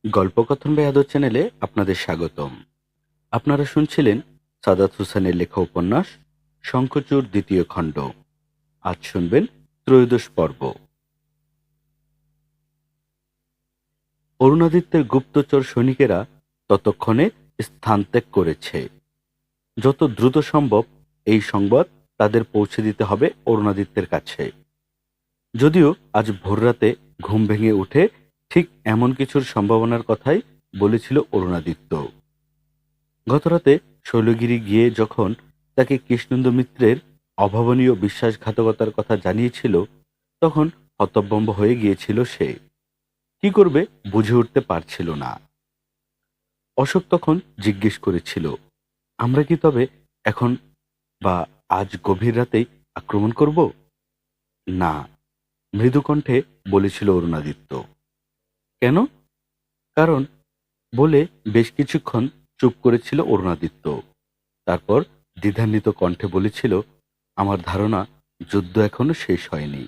গল্পকথন by আদর চ্যানেলে আপনাদের স্বাগতম। আপনারা শুনছিলেন সাদাত হোসেনের লেখা উপন্যাস শঙ্খচূড় দ্বিতীয় খণ্ড। আজ শুনবেন ত্রয়োদশ পর্ব। অরুণাদিত্যের গুপ্তচর সৈনিকেরা ততক্ষণে স্থান ত্যাগ করেছে। যত দ্রুত সম্ভব এই সংবাদ তাদের পৌঁছে দিতে হবে অরুণাদিত্যের কাছে। যদিও আজ ভোররাতে ঘুম ভেঙে উঠে ঠিক এমন কিছুর সম্ভাবনার কথাই বলেছিল অরুণাদিত্য। গতরাতে শৈলগিরি গিয়ে যখন তাকে কৃষ্ণেন্দু মিত্রের অভাবনীয় বিশ্বাসঘাতকতার কথা জানিয়েছিল, তখন হতভম্ব হয়ে গিয়েছিল সে। কি করবে বুঝে উঠতে পারছিল না। অশোক তখন জিজ্ঞেস করেছিল, আমরা কি তবে এখন বা আজ গভীর রাতেই আক্রমণ করব? না, মৃদুকণ্ঠে বলেছিল অরুণাদিত্য। কেন? কারণ বলে বেশ কিছুক্ষণ চুপ করেছিল অরুণাদিত্য। তারপর দ্বিধান্বিত কণ্ঠে বলেছিল, আমার ধারণা যুদ্ধ এখনো শেষ হয়নি।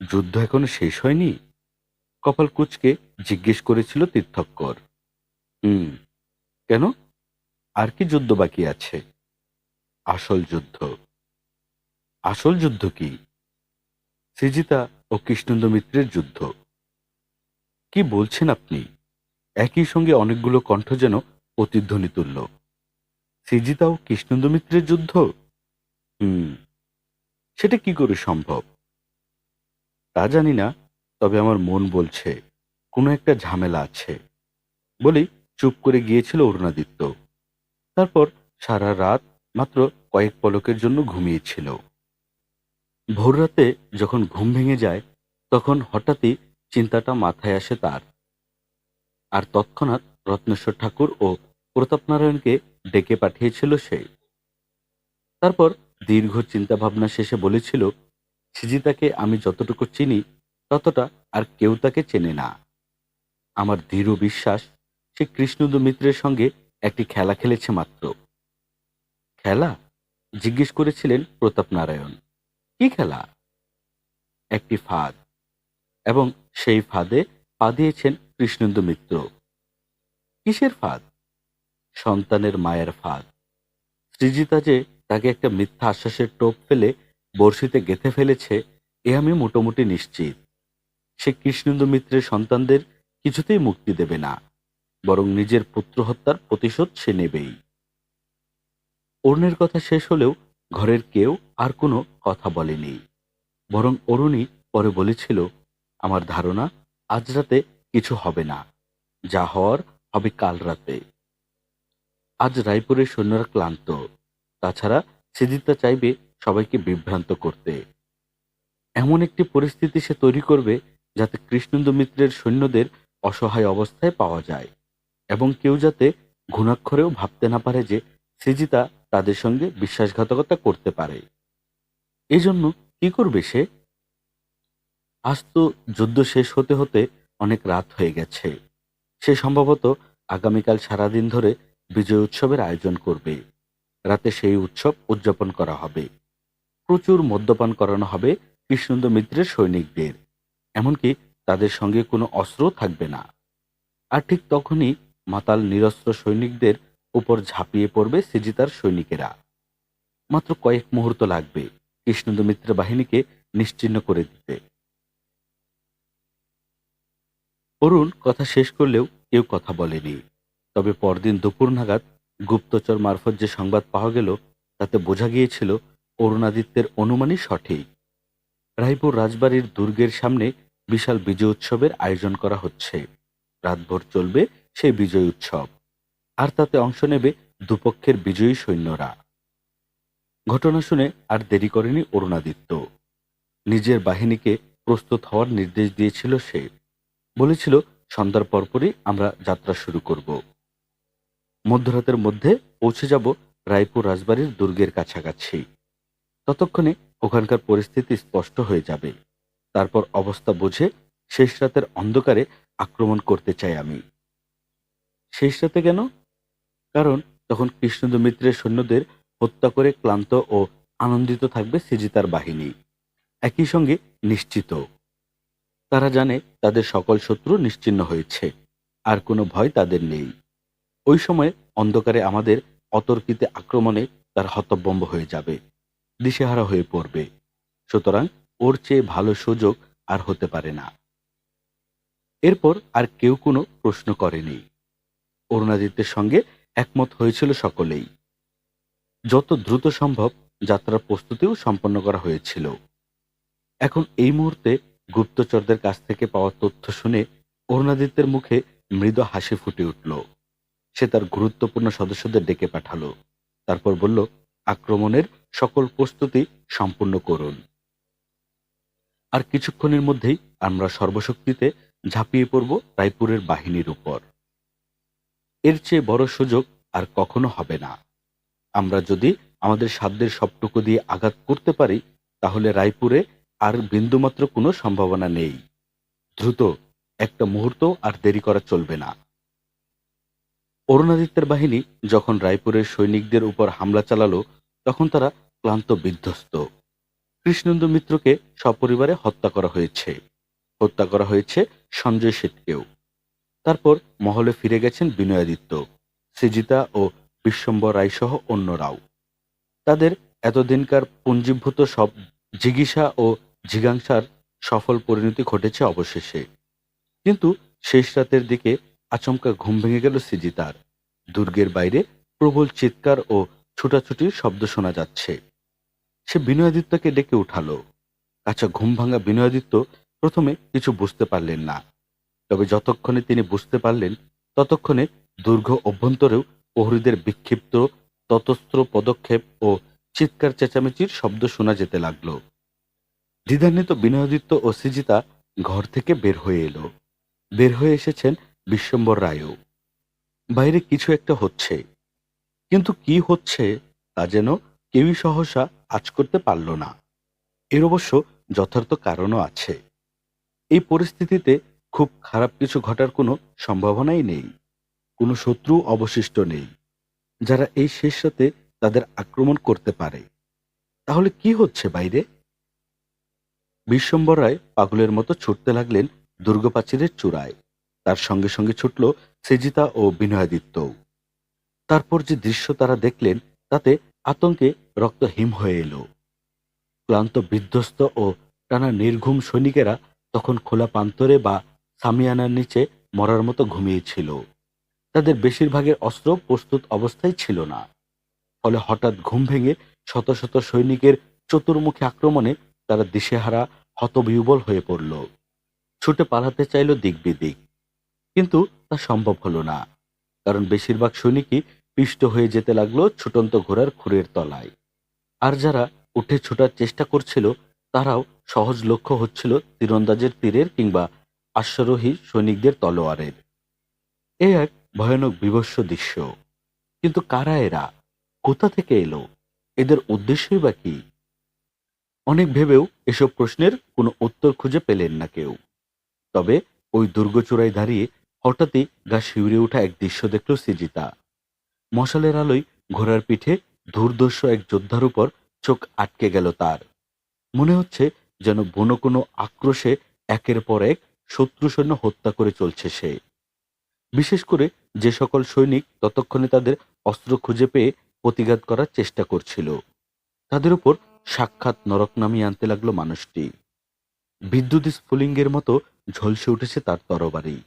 যুদ্ধ এখনো শেষ হয়নি? কপাল কুঁচকে জিজ্ঞেস করেছিল তীর্থঙ্কর। হুম। কেন? আর কি যুদ্ধ বাকি আছে? আসল যুদ্ধ। আসল যুদ্ধ কি? সৃজিতা ও কৃষ্ণেন্দু মিত্রের যুদ্ধ। কি বলছেন আপনি? একই সঙ্গে অনেকগুলো কণ্ঠ যেন প্রতিধ্বনি তুলল। সৃজিতা ও কৃষ্ণেন্দু মিত্রের যুদ্ধ? হুম। সেটা কি করে সম্ভব? তা জানি না, তবে আমার মন বলছে কোনো একটা ঝামেলা আছে। বলেই চুপ করে গিয়েছিল অরুণাদিত্য। তারপর সারা রাত মাত্র কয়েক পলকের জন্য ঘুমিয়েছিল। ভোররাতে যখন ঘুম ভেঙে যায়, তখন হঠাৎই চিন্তাটা মাথায় আসে তার। আর তৎক্ষণাৎ রত্নেশ্বর ঠাকুর ও প্রতাপনারায়ণকে ডেকে পাঠিয়েছিল সে। তারপর দীর্ঘ চিন্তা ভাবনা শেষে বলেছিল, সৃজিতাকে আমি যতটুকু চিনি ততটা আর কেউ তাকে চেনে না। আমার দৃঢ় বিশ্বাস সে কৃষ্ণেন্দু মিত্রের সঙ্গে একটি খেলা খেলেছে মাত্র। খেলা? জিজ্ঞেস করেছিলেন প্রতাপ নারায়ণ। কি খেলা? একটি ফাঁদ, এবং সেই ফাঁদে পা দিয়েছেন কৃষ্ণেন্দু মিত্র। কিসের ফাঁদ? সন্তানের মায়ের ফাঁদ। সৃজিতা যে তাকে একটা মিথ্যা আশ্বাসের টোপ ফেলে বড়শিতে গেঁথে ফেলেছে, এ আমি মোটামুটি নিশ্চিত। সে কৃষ্ণেন্দু মিত্রের সন্তানদের কিছুতেই মুক্তি দেবে না, বরং নিজের পুত্র হত্যার প্রতিশোধ সে নেবেই। অরুণের কথা শেষ হলেও ঘরের কেউ আর কোনো কথা বলেনি। বরং অরুণই পরে বলেছিল, আমার ধারণা আজ রাতে কিছু হবে না, যা হওয়ার হবে কাল রাতে। আজ রায়পুরের সৈন্যরা ক্লান্ত। তাছাড়া সৃজিতা চাইবে সবাইকে বিভ্রান্ত করতে। এমন একটি পরিস্থিতি সে তৈরি করবে যাতে কৃষ্ণেন্দু মিত্রের সৈন্যদের অসহায় অবস্থায় পাওয়া যায়, এবং কেউ যাতে ঘুণাক্ষরেও ভাবতে না পারে যে সৃজিতা তাদের সঙ্গে বিশ্বাসঘাতকতা করতে পারে। এজন্য কি করবে সে? আজ তো যুদ্ধ শেষ হতে হতে অনেক রাত হয়ে গেছে। সে সম্ভবত আগামীকাল সারাদিন ধরে বিজয় উৎসবের আয়োজন করবে। রাতে সেই উৎসব উদযাপন করা হবে। প্রচুর মদ্যপান করানো হবে কৃষ্ণেন্দু মিত্রের সৈনিকদের। এমনকি তাদের সঙ্গে কোনো অস্ত্রও থাকবে না। আর ঠিক তখনই মাতাল নিরস্ত্র সৈনিকদের উপর ঝাঁপিয়ে পড়বে সৃজিতার সৈনিকেরা। মাত্র কয়েক মুহূর্ত লাগবে কৃষ্ণেন্দু মিত্র বাহিনীকে নিশ্চিহ্ন করে দিতে। অরুণ কথা শেষ করলেও কেউ কথা বলেনি। তবে পরদিন দুপুর নাগাদ গুপ্তচর মারফত যে সংবাদ পাওয়া গেল, তাতে বোঝা গিয়েছিল অরুণাদিত্যের অনুমানই সঠিক। রায়পুর রাজবাড়ির দুর্গের সামনে বিশাল বিজয় উৎসবের আয়োজন করা হচ্ছে। রাতভর চলবে সেই বিজয় উৎসব, আর তাতে অংশ নেবে দুপক্ষের বিজয়ী সৈন্যরা। ঘটনা শুনে আর দেরি করেনি অরুণাদিত্য। নিজের বাহিনীকে প্রস্তুত হওয়ার নির্দেশ দিয়েছিল সে। বলেছিল, সন্ধ্যার পরপরই আমরা যাত্রা শুরু করব। মধ্যরাতের মধ্যে পৌঁছে যাব রায়পুর রাজবাড়ির দুর্গের কাছাকাছি। ততক্ষণে ওখানকার পরিস্থিতি স্পষ্ট হয়ে যাবে। তারপর অবস্থা বুঝে শেষ রাতের অন্ধকারে আক্রমণ করতে চাই আমি। শেষ রাতে কেন? কারণ তখন কৃষ্ণেন্দু মিত্রের সৈন্যদের হত্যা করে ক্লান্ত ও আনন্দিত থাকবে সৃজিতার বাহিনী। একই সঙ্গে নিশ্চিত তারা জানে তাদের সকল শত্রু নিশ্চিহ্ন হয়েছে। আর কোনো ভয় তাদের নেই। ওই সময় অন্ধকারে আমাদের অতর্কিতে আক্রমণে তার হতভম্ব হয়ে যাবে, দিশেহারা হয়ে পড়বে। সুতরাং ওর চেয়ে ভালো সুযোগ আর হতে পারে না। এরপর আর কেউ কোনো প্রশ্ন করেনি। অরুণাদিত্যের সঙ্গে একমত হয়েছিল সকলেই। যত দ্রুত সম্ভব যাত্রার প্রস্তুতিও সম্পন্ন করা হয়েছিল। এখন এই মুহূর্তে গুপ্তচরদের কাছ থেকে পাওয়া তথ্য শুনে অরুণাদিত্যের মুখে মৃদু হাসি ফুটে উঠল। সে তার গুরুত্বপূর্ণ সদস্যদের ডেকে পাঠালো। তারপর বলল, আক্রমণের সকল প্রস্তুতি সম্পূর্ণ করুন। আর কিছুক্ষণের মধ্যেই আমরা সর্বশক্তিতে ঝাঁপিয়ে পড়ব রায়পুরের বাহিনীর উপর। এর চেয়ে বড় সুযোগ আর কখনো হবে না। আমরা যদি আমাদের সাধ্যের সবটুকু দিয়ে আঘাত করতে পারি, তাহলে রায়পুরে আর বিন্দুমাত্র কোনো সম্ভাবনা নেই। দ্রুত, একটা মুহূর্ত আর দেরি করা চলবে না। অরুণাদিত্যের বাহিনী যখন রায়পুরের সৈনিকদের উপর হামলা চালালো, তখন তারা ক্লান্ত বিধ্বস্ত। কৃষ্ণেন্দু মিত্রকে সপরিবারে হত্যা করা হয়েছে। হত্যা করা হয়েছে সঞ্জয় শেঠকেও। তারপর মহলে ফিরে গেছেন বিনয়াদিত্য, সৃজিতা ও বিশ্বম্বর রায় সহ অন্যরাও। তাদের এতদিনকার পুঞ্জীভূত সব জিজ্ঞাসা ও জিজ্ঞাসার সফল পরিণতি ঘটেছে অবশেষে। কিন্তু শেষ রাতের দিকে আচমকা ঘুম ভেঙে গেল সৃজিতার। দুর্গের বাইরে প্রবল চিৎকার ও ছুটাছুটির শব্দ শোনা যাচ্ছে। সে বিনয়াদিত্যকে ডেকে উঠালো। কাঁচা ঘুম ভাঙা বিনয়াদিত্য প্রথমে কিছু বুঝতে পারলেন না। তবে যতক্ষণে তিনি বুঝতে পারলেন, ততক্ষণে দুর্গ অভ্যন্তরেও প্রহরীদের বিক্ষিপ্ত ততস্ত্র পদক্ষেপ ও চিৎকার চেঁচামেচির শব্দ শোনা যেতে লাগল। দ্বিধান্বিত বিনয়াদিত্য ও সৃজিতা ঘর থেকে বের হয়ে এলো। বের হয়ে এসেছেন বিশ্বম্বর রায়ও। বাইরে কিছু একটা হচ্ছে, কিন্তু কি হচ্ছে তা যেন কেউই সহসা আঁচ করতে পারল না। এর অবশ্য যথার্থ কারণও আছে। এই পরিস্থিতিতে খুব খারাপ কিছু ঘটার কোনো সম্ভাবনাই নেই। কোনো শত্রু অবশিষ্ট নেই যারা এই শেষ রাতে তাদের আক্রমণ করতে পারে। তাহলে কি হচ্ছে বাইরে? বিশ্বম্বর রায় পাগলের মতো ছুটতে লাগলেন দুর্গপ্রাচীরের চূড়ায়। তার সঙ্গে সঙ্গে ছুটল সৃজিতা ও বিনয়াদিত্যও। তারপর যে দৃশ্য তারা দেখলেন, তাতে আতঙ্কে রক্ত হিম হয়ে এলো। ক্লান্ত বিধ্বস্ত ও টানা নির্ঘুম সৈনিকেরা তখন খোলা প্রান্তরে বা সামিয়ানার নিচে মরার মতো ঘুমিয়েছিল। তাদের বেশিরভাগের অস্ত্র প্রস্তুত অবস্থায় ছিল না। ফলে হঠাৎ ঘুম ভেঙে শত শত সৈনিকের চতুর্মুখী আক্রমণে তারা দিশেহারা, হতবিহ্বল হয়ে পড়ল। ছুটে পালাতে চাইল দিক বিদিক, কিন্তু তা সম্ভব হলো না। কারণ বেশিরভাগ সৈনিকই পিষ্ট হয়ে যেতে লাগলো ছুটন্ত ঘোড়ার খুরের তলায়। আর যারা উঠে ছোটার চেষ্টা করছিল, তারাও সহজ লক্ষ্য হচ্ছিল তীরন্দাজের তীরের কিংবা অশ্বারোহী সৈনিকদের তলোয়ারের। এ এক ভয়ানক বিভৎস দৃশ্য। কিন্তু কারা এরা? কোথা থেকে এলো? এদের উদ্দেশ্যই বা কি? অনেক ভেবেও এসব প্রশ্নের কোনো উত্তর খুঁজে পেলেন না কেউ। তবে ওই দুর্গচূড়ায় দাঁড়িয়ে হঠাৎই গা শিউরে ওঠা এক দৃশ্য দেখল সৃজিতা। মশালের আলোয় ঘোড়ার পিঠে দুর্ধর্ষ এক যোদ্ধার উপর চোখ আটকে গেল তার। মনে হচ্ছে যেন বুনো কোনো আক্রোশে একের পর এক শত্রু সৈন্য হত্যা করে চলছে সে। বিশেষ করে যে সকল সৈনিক ততক্ষণে তাদের অস্ত্র খুঁজে পেয়ে প্রতিঘাত করার চেষ্টা করছিল, তাদের উপর সাক্ষাৎ নরক নামিয়ে আনতে লাগলো মানুষটি। বিদ্যুৎ স্ফুলিঙ্গের মতো ঝলসে উঠেছে তার তরবারি,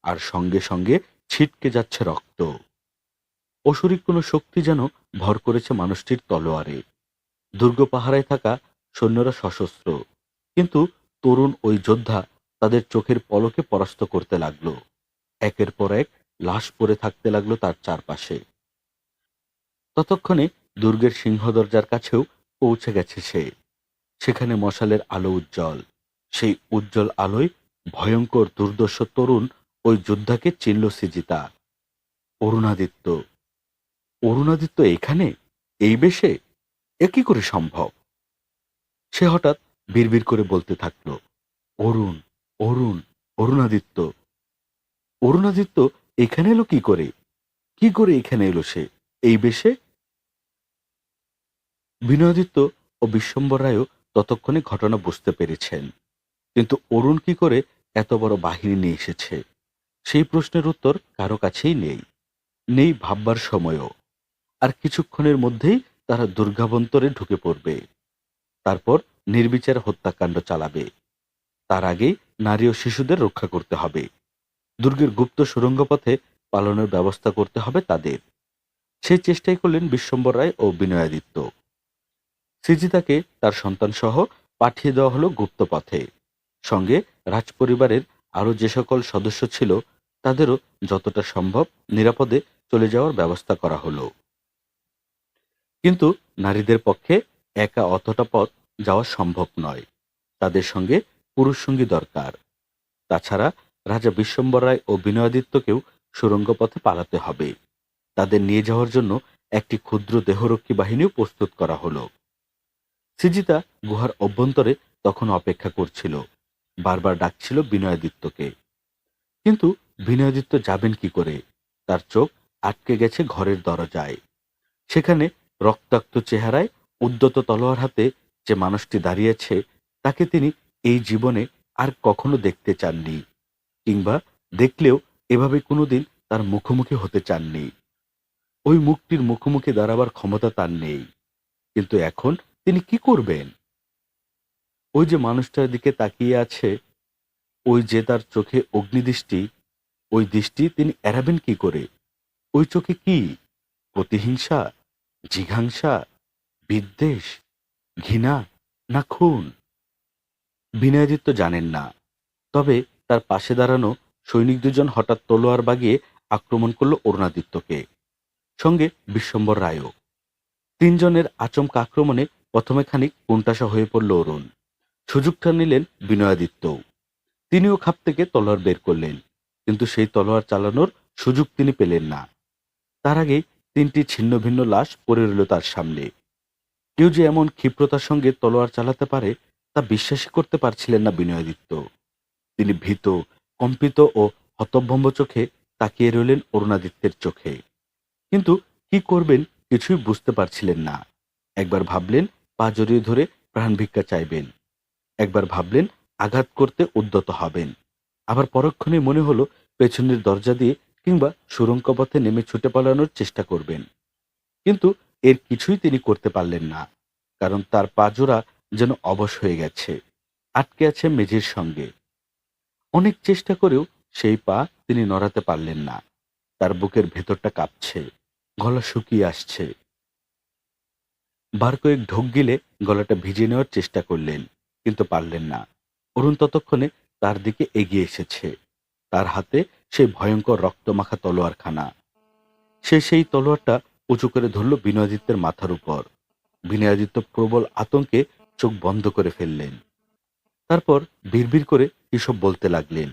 আর সঙ্গে সঙ্গে ছিটকে যাচ্ছে রক্ত। অসুরিক কোনো শক্তি যেন ভর করেছে মানুষটির তলোয়ারে। দুর্গ পাহারায় থাকা সৈন্যরা সশস্ত্র, কিন্তু তরুণ ওই যোদ্ধা তাদের চোখের পলকে পরাস্ত করতে লাগলো। একের পর এক লাশ পড়ে থাকতে লাগলো তার চারপাশে। ততক্ষণে দুর্গের সিংহ দরজার কাছেও পৌঁছে গেছে সে। সেখানে মশালের আলো উজ্জ্বল। সেই উজ্জ্বল আলোয় ভয়ঙ্কর দুর্দর্শ তরুণ ওই যোদ্ধাকে চিনল সৃজিতা। অরুণাদিত্য। অরুণাদিত্য এখানে, এই বেশে? এ কি করে সম্ভব? সে হঠাৎ বিড়বিড় করে বলতে থাকল, অরুণ, অরুণ, অরুণাদিত্য। অরুণাদিত্য এখানে এলো কি করে? কি করে এখানে এলো সে এই বেশে? বিনয়াদিত্য ও বিশ্বম্বর রায়ও ততক্ষণে ঘটনা বুঝতে পেরেছেন। কিন্তু অরুণ কি করে এত বড় বাহিনী নিয়ে এসেছে? সেই প্রশ্নের উত্তর কারো কাছেই নেই, নেই ভাববার সময়ও। আর কিছুক্ষণের মধ্যেই তারা দুর্গাবন্তরে ঢুকে পড়বে, তারপর নির্বিচার হত্যাকাণ্ড চালাবে। তার আগেই নারী ও শিশুদের রক্ষা করতে হবে। দুর্গের গুপ্ত সুড়ঙ্গ পথে পালানোর ব্যবস্থা করতে হবে তাদের। সেই চেষ্টাই করলেন বিশ্বম্বর রায় ও বিনয়াদিত্য। সৃজিতাকে তার সন্তানসহ পাঠিয়ে দেওয়া হলো গুপ্ত পথে। সঙ্গে রাজপরিবারের আরও যে সকল সদস্য ছিল তাদেরও যতটা সম্ভব নিরাপদে চলে যাওয়ার ব্যবস্থা করা হলো। কিন্তু নারীদের পক্ষে একা অতটা পথ যাওয়া সম্ভব নয়, তাদের সঙ্গে পুরুষ সঙ্গী দরকার। তাছাড়া রাজা বিশ্বম্বর রায় ও বিনয়াদিত্যকেও সুড়ঙ্গ পথে পালাতে হবে। তাদের নিয়ে যাওয়ার জন্য একটি ক্ষুদ্র দেহরক্ষী বাহিনীও প্রস্তুত করা হলো। সৃজিতা গুহার অভ্যন্তরে তখন অপেক্ষা করছিল, বারবার ডাকছিল বিনয়াদিত্যকে। কিন্তু বিনয়াদিত্য যাবেন কি করে? তার চোখ আটকে গেছে ঘরের দরজায়। সেখানে রক্তাক্ত চেহারায় উদ্যত তলোয়ার হাতে যে মানুষটি দাঁড়িয়েছে, তাকে তিনি এই জীবনে আর কখনো দেখতে চাননি, কিংবা দেখলেও এভাবে কোনোদিন তার মুখোমুখি হতে চাননি। ওই মুখটির মুখোমুখি দাঁড়াবার ক্ষমতা তার নেই। কিন্তু এখন তিনি কি করবেন? ওই যে মানুষটার দিকে তাকিয়ে আছে, ওই যে তার চোখে অগ্নিদৃষ্টি, ওই দৃষ্টি তিনি এড়াবেন কি করে? ওই চোখে কি? প্রতিহিংসা, জিঘাংসা, বিদ্বেষ, ঘৃণা, না খুন? বিনয়াদিত্য জানেন না। তবে তার পাশে দাঁড়ানো সৈনিক দুজন হঠাৎ তলোয়ার বাগিয়ে আক্রমণ করল অরুণাদিত্যকে, সঙ্গে বিশ্বম্বর রায়ও। তিনজনের আচমকা আক্রমণে প্রথমে খানিক কোণঠাসা হয়ে পড়ল অরুণ। সুযোগটা নিলেন বিনয়াদিত্যও। তিনিও খাপ থেকে তলোয়ার বের করলেন, কিন্তু সেই তলোয়ার চালানোর সুযোগ তিনি পেলেন না। তার আগেই তিনটি ছিন্ন ভিন্ন লাশ পড়ে রইল তার সামনে। কেউ যে এমন ক্ষিপ্রতার সঙ্গে তলোয়ার চালাতে পারে তা বিশ্বাসই করতে পারছিলেন না বিনয়াদিত্য। তিনি ভীত, কম্পিত ও হতভম্ব চোখে তাকিয়ে রইলেন অরুণাদিত্যের চোখে। কিন্তু কি করবেন কিছুই বুঝতে পারছিলেন না। একবার ভাবলেন পা জড়িয়ে ধরে প্রাণ ভিক্ষা চাইবেন, একবার ভাবলেন আঘাত করতে উদ্যত হবেন, আবার পরক্ষণে মনে হলো পেছনের দরজা দিয়ে কিংবা সুড়ঙ্গ পথে নেমে ছুটে পালানোর চেষ্টা করবেন। কিন্তু এর কিছুই তিনি করতে পারলেন না, কারণ তার পা জোড়া যেন অবশ হয়ে গেছে, আটকে আছে মেঝের সঙ্গে। অনেক চেষ্টা করেও সেই পা তিনি নড়াতে পারলেন না। তার বুকের ভেতরটা কাঁপছে, গলা শুকিয়ে আসছে। বার কয়েক ঢোক গিলে গলাটা ভিজিয়ে নেওয়ার চেষ্টা করলেন, কিন্তু পারলেন না। অরুণ ততক্ষণে তার দিকে এগিয়ে এসেছে। তার হাতে সেই ভয়ঙ্কর রক্তমাখা তলোয়ারখানা। সে সেই তলোয়ারটা উঁচু করে ধরল বিনয়াদিত্যের মাথার উপর। বিনয়াদিত্য প্রবল আতঙ্কে চোখ বন্ধ করে ফেললেন। তারপর বিড়বিড় করে এসব বলতে লাগলেন।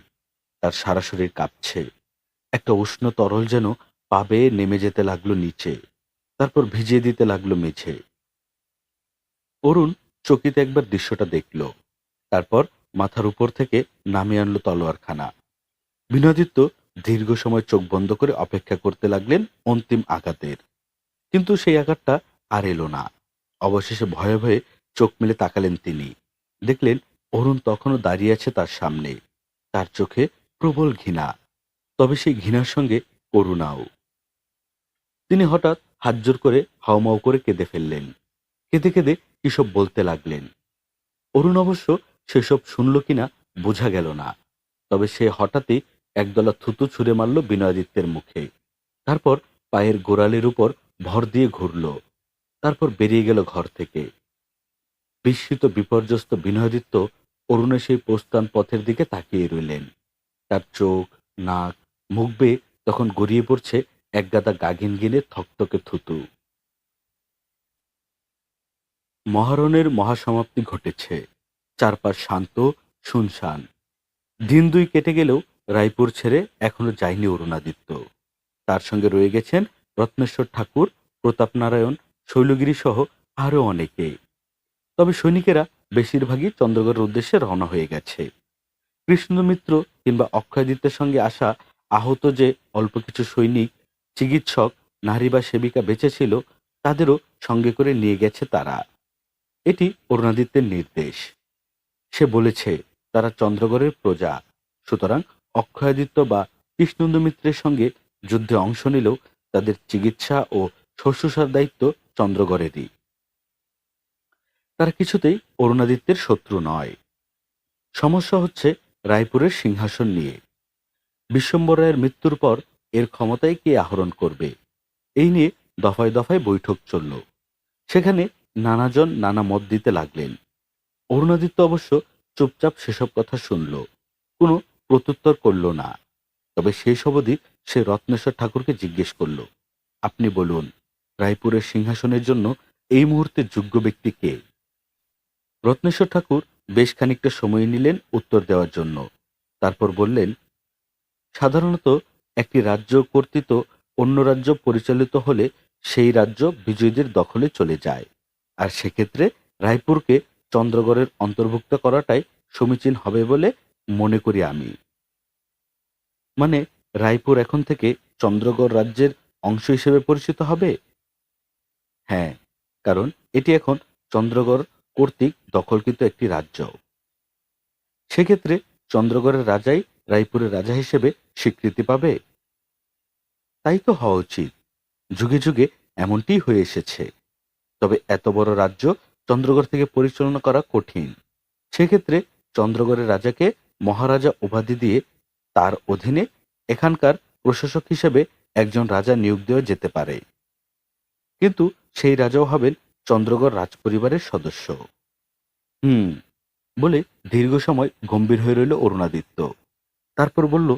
তার সারা শরীর কাঁপছে। একটা উষ্ণ তরল যেন পা বেয়ে নেমে যেতে লাগলো নিচে, তারপর ভিজিয়ে দিতে লাগলো মেঝে। অরুণ চকিতে একবার দৃশ্যটা দেখল, তারপর মাথার উপর থেকে নামিয়ে আনলো তলোয়ারখানা। বিনোদিত্য দীর্ঘ সময় চোখ বন্ধ করে অপেক্ষা করতে লাগলেন অন্তিম আঘাতের। কিন্তু সেই আঘাতটা আর এলো না। অবশেষে ভয়ে ভয়ে চোখ মেলে তাকালেন তিনি। দেখলেন অরুণ তখনও দাঁড়িয়ে আছে তার সামনে। তার চোখে প্রবল ঘৃণা, তবে সেই ঘৃণার সঙ্গে করুণাও। তিনি হঠাৎ হাত জোর করে হাউমাউ করে কেঁদে ফেললেন। কেঁদে কেঁদে কিসব বলতে লাগলেন। অরুণ অবশ্য সেসব শুনল কিনা বোঝা গেল না। তবে সে হঠাৎই একদলা থুতু ছুঁড়ে মারল বিনয়াদিত্যের মুখে। তারপর পায়ের গোড়ালির উপর ভর দিয়ে ঘুরল, তারপর বেরিয়ে গেল ঘর থেকে। বিস্মিত বিপর্যস্ত বিনয়াদিত্য অরুণের সেই প্রস্থান পথের দিকে তাকিয়ে রইলেন। তার চোখ, নাক, মুখ বেয়ে তখন গড়িয়ে পড়ছে একগাদা গাগিন গিনে থকথকে থুতু। মহারণের মহাসমাপ্তি ঘটেছে। চারপাশ শান্ত, শুনশান। দিন দুই কেটে গেলেও রায়পুর ছেড়ে এখনো যায়নি অরুণাদিত্য। তার সঙ্গে রয়ে গেছেন রত্নেশ্বর ঠাকুর, প্রতাপনারায়ণ, শৈলগিরি সহ আরও অনেকে। তবে সৈনিকেরা বেশিরভাগই চন্দ্রগড়ের উদ্দেশ্যে রওনা হয়ে গেছে। কৃষ্ণমিত্র কিংবা অক্ষয়াদিত্যের সঙ্গে আসা আহত যে অল্প কিছু সৈনিক, চিকিৎসক, নারী বা সেবিকা বেঁচে ছিল, তাদেরও সঙ্গে করে নিয়ে গেছে তারা। এটি অরুণাদিত্যের নির্দেশ। সে বলেছে তারা চন্দ্রগড়ের প্রজা, সুতরাং অক্ষয়াদিত্য বা কৃষ্ণেন্দু মিত্রের সঙ্গে যুদ্ধে অংশ নিলেও তাদের চিকিৎসা ও শুশ্রূষার দায়িত্ব চন্দ্রগড়েরই। তারা কিছুতেই অরুণাদিত্যের শত্রু নয়। সমস্যা হচ্ছে রায়পুরের সিংহাসন নিয়ে। বিশ্বম্বর রায়ের মৃত্যুর পর এর ক্ষমতায় কে আহরণ করবে, এই নিয়ে দফায় দফায় বৈঠক চলল। সেখানে নানাজন নানা মত দিতে লাগলেন। অরুণাদিত্য অবশ্য চুপচাপ সেসব কথা শুনল, কোনো প্রত্যুত্তর করল না। তবে শেষ অবধি সে রত্নেশ্বর ঠাকুরকে জিজ্ঞেস করল, আপনি বলুন, রায়পুরের সিংহাসনের জন্য এই মুহূর্তে যোগ্য ব্যক্তি কে? রত্নেশ্বর ঠাকুর বেশ খানিকটা সময় নিলেন উত্তর দেওয়ার জন্য। তারপর বললেন, সাধারণত একটি রাজ্য কর্তৃত অন্য রাজ্য পরিচালিত হলে সেই রাজ্য বিজয়ীদের দখলে চলে যায়, আর সেক্ষেত্রে রায়পুরকে চন্দ্রগড়ের অন্তর্ভুক্ত করাটাই সমীচীন হবে বলে মনে করি আমি। মানে রায়পুর এখন থেকে চন্দ্রগড় রাজ্যের অংশ হিসেবে পরিচিত হবে? হ্যাঁ, কারণ এটি এখন চন্দ্রগড় কর্তৃক দখলকৃত একটি রাজ্য। সেক্ষেত্রে চন্দ্রগড়ের রাজাই রায়পুরের রাজা হিসেবে স্বীকৃতি পাবে। তাই তো হওয়া উচিত। যুগে যুগে এমনটিই হয়ে এসেছে। তবে এত বড় রাজ্য চন্দ্রগড় থেকে পরিচালনা করা কঠিন। সেক্ষেত্রে চন্দ্রগড়ের রাজাকে মহারাজা উপাধি দিয়ে তার অধীনে এখানকার প্রশাসক হিসেবে একজন রাজা নিয়োগ দেওয়া যেতে পারে। কিন্তু সেই রাজাও হবেন চন্দ্রগড় রাজপরিবারের সদস্য। হুম বলে দীর্ঘ সময় গম্ভীর হয়ে রইল অরুণাদিত্য। তারপর বলল,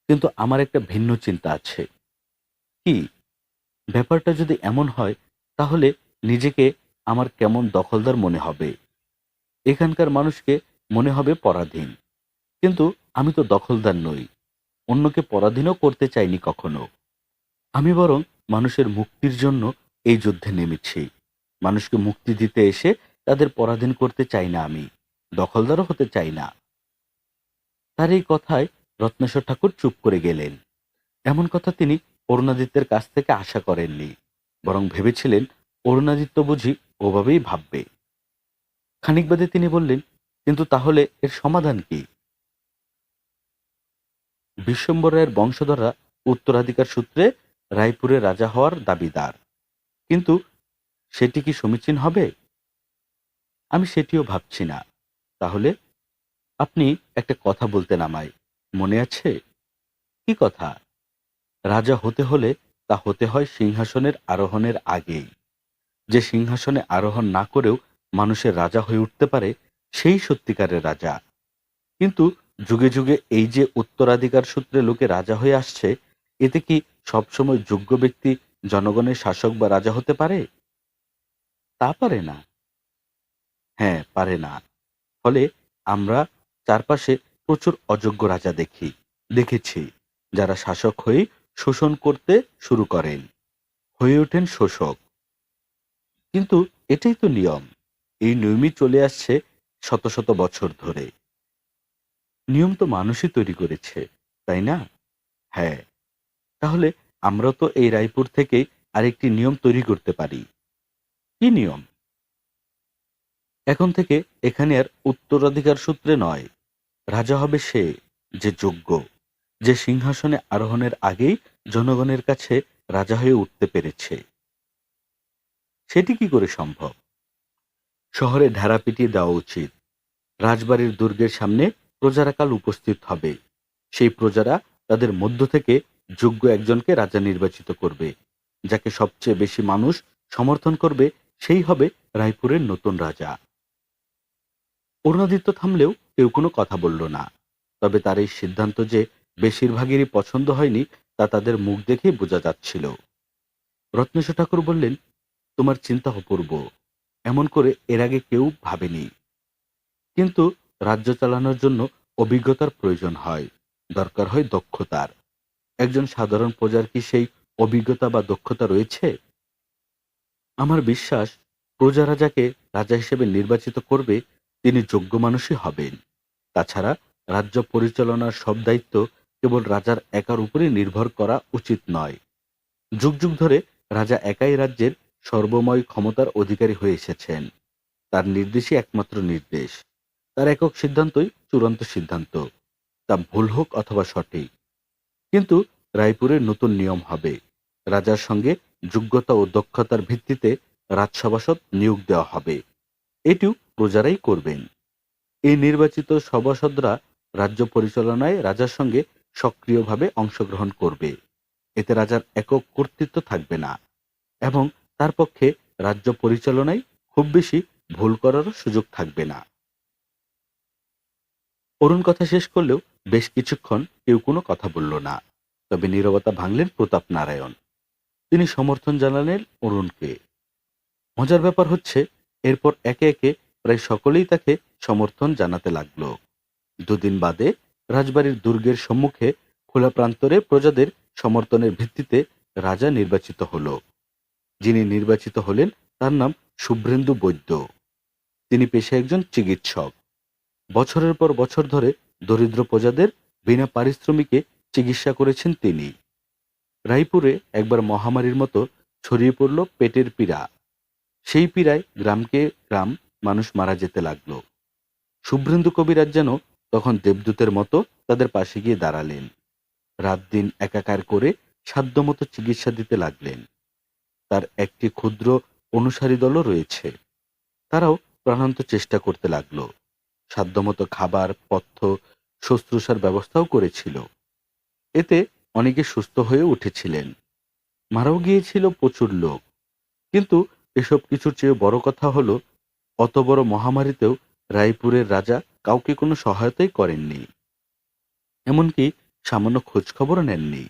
কিন্তু আমার একটা ভিন্ন চিন্তা আছে। কি? ব্যাপারটা যদি এমন হয় তাহলে নিজেকে আমার কেমন দখলদার মনে হবে। এখানকার মানুষকে মনে হবে পরাধীন। কিন্তু আমি তো দখলদার নই, অন্যকে পরাধীনও করতে চাইনি কখনো। আমি বরং মানুষের মুক্তির জন্য এই যুদ্ধে নেমেছি। মানুষকে মুক্তি দিতে এসে তাদের পরাধীন করতে চাই না, আমি দখলদারও হতে চাই না। তার এই কথায় রত্নেশ্বর ঠাকুর চুপ করে গেলেন। এমন কথা তিনি অরুণাদিত্যের কাছ থেকে আশা করেননি, বরং ভেবেছিলেন অরুণাদিত্য বুঝি ওভাবেই ভাববে। খানিক বাদে তিনি বললেন, কিন্তু তাহলে এর সমাধান কি? বিশ্বম্বর রায়ের বংশধররা উত্তরাধিকার সূত্রে রায়পুরের রাজা হওয়ার দাবিদার, কিন্তু সেটি কি সমীচীন হবে? আমি সেটিও ভাবছি না। তাহলে আপনি একটা কথা বলতেন আমায়, মনে আছে? কি কথা? রাজা হতে হলে তা হতে হয় সিংহাসনের আরোহণের আগেই। যে সিংহাসনে আরোহণ না করেও মানুষের রাজা হয়ে উঠতে পারে, সেই সত্যিকারের রাজা। কিন্তু যুগে যুগে এই যে উত্তরাধিকার সূত্রে লোকে রাজা হয়ে আসছে, এতে কি সবসময় যোগ্য ব্যক্তি জনগণের শাসক বা রাজা হতে পারে? তা পারে না। হ্যাঁ, পারে না। ফলে আমরা চারপাশে প্রচুর অযোগ্য রাজা দেখেছি, যারা শাসক হয়ে শোষণ করতে শুরু করেন, হয়ে ওঠেন শোষক। কিন্তু এটাই তো নিয়ম। এই নিয়মই চলে আসছে শত শত বছর ধরে। নিয়ম তো মানুষই তৈরি করেছে, তাই না? হ্যাঁ, তাহলে আমরা তো এই রায়পুর থেকেই আরেকটি নিয়ম তৈরি করতে পারি। কি নিয়ম? এখন থেকে এখানে আর উত্তরাধিকার সূত্রে নয়, রাজা হবে সে যে যোগ্য, যে সিংহাসনে আরোহণের আগেই জনগণের কাছে রাজা হয়ে উঠতে পেরেছে। সেটি কি করে সম্ভব? শহরে ঢেরা পিটিয়ে দেওয়া উচিত। রাজবাড়ির দুর্গের সামনে প্রজারা কাল উপস্থিত হবে। সেই প্রজারা তাদের মধ্য থেকে যোগ্য একজনকে রাজা নির্বাচিত করবে। যাকে সবচেয়ে বেশি মানুষ সমর্থন করবে, সেই হবে রায়পুরের নতুন রাজা। অরুণাদিত্য থামলেও কেউ কোনো কথা বলল না। তবে তার এই সিদ্ধান্ত যে বেশিরভাগেরই পছন্দ হয়নি, তা তাদের মুখ দেখেই বোঝা যাচ্ছিল। রত্নেশ্বর ঠাকুর বললেন, তোমার চিন্তা অপূর্ব, এমন করে এর আগে কেউ ভাবেনি। কিন্তু রাজ্য চালানোর জন্য অভিজ্ঞতার প্রয়োজন হয়, দরকার হয় দক্ষতার। একজন সাধারণ প্রজার কি সেই অভিজ্ঞতা বা দক্ষতা রয়েছে? আমার বিশ্বাস, প্রজা রাজাকে রাজা হিসেবে নির্বাচিত করবে, তিনি যোগ্য মানুষই হবেন। তাছাড়া রাজ্য পরিচালনার সব দায়িত্ব কেবল রাজার একার উপরই নির্ভর করা উচিত নয়। যুগ যুগ ধরে রাজা একাই রাজ্যের সর্বময় ক্ষমতার অধিকারী হয়ে এসেছেন। তার নির্দেশই একমাত্র নির্দেশ। তার একক সিদ্ধান্তই চূড়ান্ত সিদ্ধান্ত, তা ভুল হোক অথবা সঠিক। কিন্তু রায়পুরে নতুন নিয়ম হবে। রাজার সঙ্গে যোগ্যতা ও দক্ষতার ভিত্তিতে রাজসভাসদ নিয়োগ দেওয়া হবে। এটিও প্রজারাই করবেন। এই নির্বাচিত সভাসদরা রাজ্য পরিচালনায় রাজার সঙ্গে সক্রিয়ভাবে অংশগ্রহণ করবে। এতে রাজার একক কর্তৃত্ব থাকবে না এবং তার পক্ষে রাজ্য পরিচালনায় খুব বেশি ভুল করারও সুযোগ থাকবে না। অরুণ কথা শেষ করলেও বেশ কিছুক্ষণ কেউ কোনো কথা বলল না। তবে নীরবতা ভাঙলেন প্রতাপ নারায়ণ। তিনি সমর্থন জানালেন অরুণকে। মজার ব্যাপার হচ্ছে, এরপর একে একে প্রায় সকলেই তাকে সমর্থন জানাতে লাগলো। দুদিন বাদে রাজবাড়ির দুর্গের সম্মুখে খোলা প্রান্তরে প্রজাদের সমর্থনের ভিত্তিতে রাজা নির্বাচিত হল। যিনি নির্বাচিত হলেন তার নাম শুভ্রেন্দু বৈদ্য। তিনি পেশায় একজন চিকিৎসক। বছরের পর বছর ধরে দরিদ্র প্রজাদের বিনা পারিশ্রমিকে চিকিৎসা করেছেন তিনি। রায়পুরে একবার মহামারীর মতো ছড়িয়ে পড়ল পেটের পীড়া। সেই পীড়ায় গ্রামকে গ্রাম মানুষ মারা যেতে লাগলো। শুভ্রেন্দু কবিরাজ যেন তখন দেবদূতের মতো তাদের পাশে গিয়ে দাঁড়ালেন। রাত দিন একাকার করে সাধ্যমতো চিকিৎসা দিতে লাগলেন। তার একটি ক্ষুদ্র অনুসারী দলও রয়েছে। তারাও প্রাণান্ত চেষ্টা করতে লাগলো। সাধ্যমতো খাবার, পথ্য, শুশ্রূষার ব্যবস্থাও করেছিল। এতে অনেকে সুস্থ হয়ে উঠেছিলেন। মারাও গিয়েছিল প্রচুর লোক। কিন্তু এসব কিছুর চেয়ে বড় কথা হলো, অত বড় মহামারীতেও রায়পুরের রাজা কাউকে কোনো সহায়তাই করেননি। এমনকি সামান্য খোঁজ খবরও নেননি।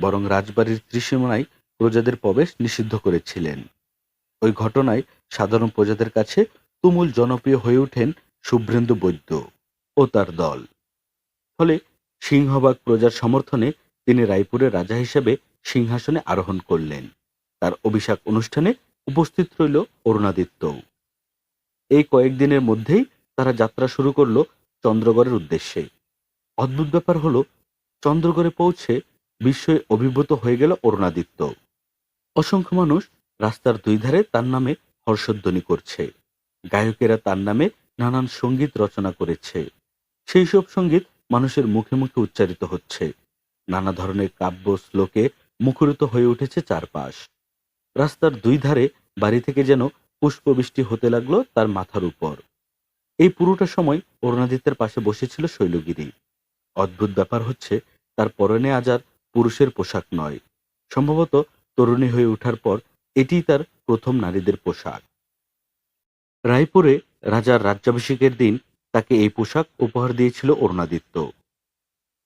বরং রাজবাড়ির ত্রিসীমানায় প্রজাদের প্রবেশ নিষিদ্ধ করেছিলেন। ওই ঘটনায় সাধারণ প্রজাদের কাছে তুমুল জনপ্রিয় হয়ে ওঠেন শুভ্রেন্দু বৈদ্য ও তার দল। ফলে সিংহভাগ প্রজার সমর্থনে তিনি রায়পুরের রাজা হিসেবে সিংহাসনে আরোহণ করলেন। তার অভিষেক অনুষ্ঠানে উপস্থিত রইল অরুণাদিত্য। এই কয়েকদিনের মধ্যেই তারা যাত্রা শুরু করলো চন্দ্রগড়ের উদ্দেশ্যে। অদ্ভুত ব্যাপার হলো, চন্দ্রগড়ে পৌঁছে বিস্ময়ে অভিভূত হয়ে গেল অরুণাদিত্য। অসংখ্য মানুষ রাস্তার দুই ধারে তার নামে হর্ষধ্বনি করছে। গায়কেরা তার নামে নানান সঙ্গীত রচনা করেছে। সেই সব সঙ্গীত মানুষের মুখে মুখে উচ্চারিত হচ্ছে। নানা ধরনের কাব্য শ্লোকে মুখরিত হয়ে উঠেছে চারপাশ। রাস্তার দুই ধারে বাড়ি থেকে যেন পুষ্পবৃষ্টি হতে লাগলো তার মাথার উপর। এই পুরোটা সময় অরুণাদিত্যের পাশে বসেছিল শৈলগিরি। অদ্ভুত ব্যাপার হচ্ছে, তার পরনে আজ আর পুরুষের পোশাক নয়। সম্ভবত তরুণী হয়ে ওঠার পর এটিই তার প্রথম নারীদের পোশাক। রায়পুরে রাজার রাজ্যাভিষেকের দিন তাকে এই পোশাক উপহার দিয়েছিল অরুণাদিত্য।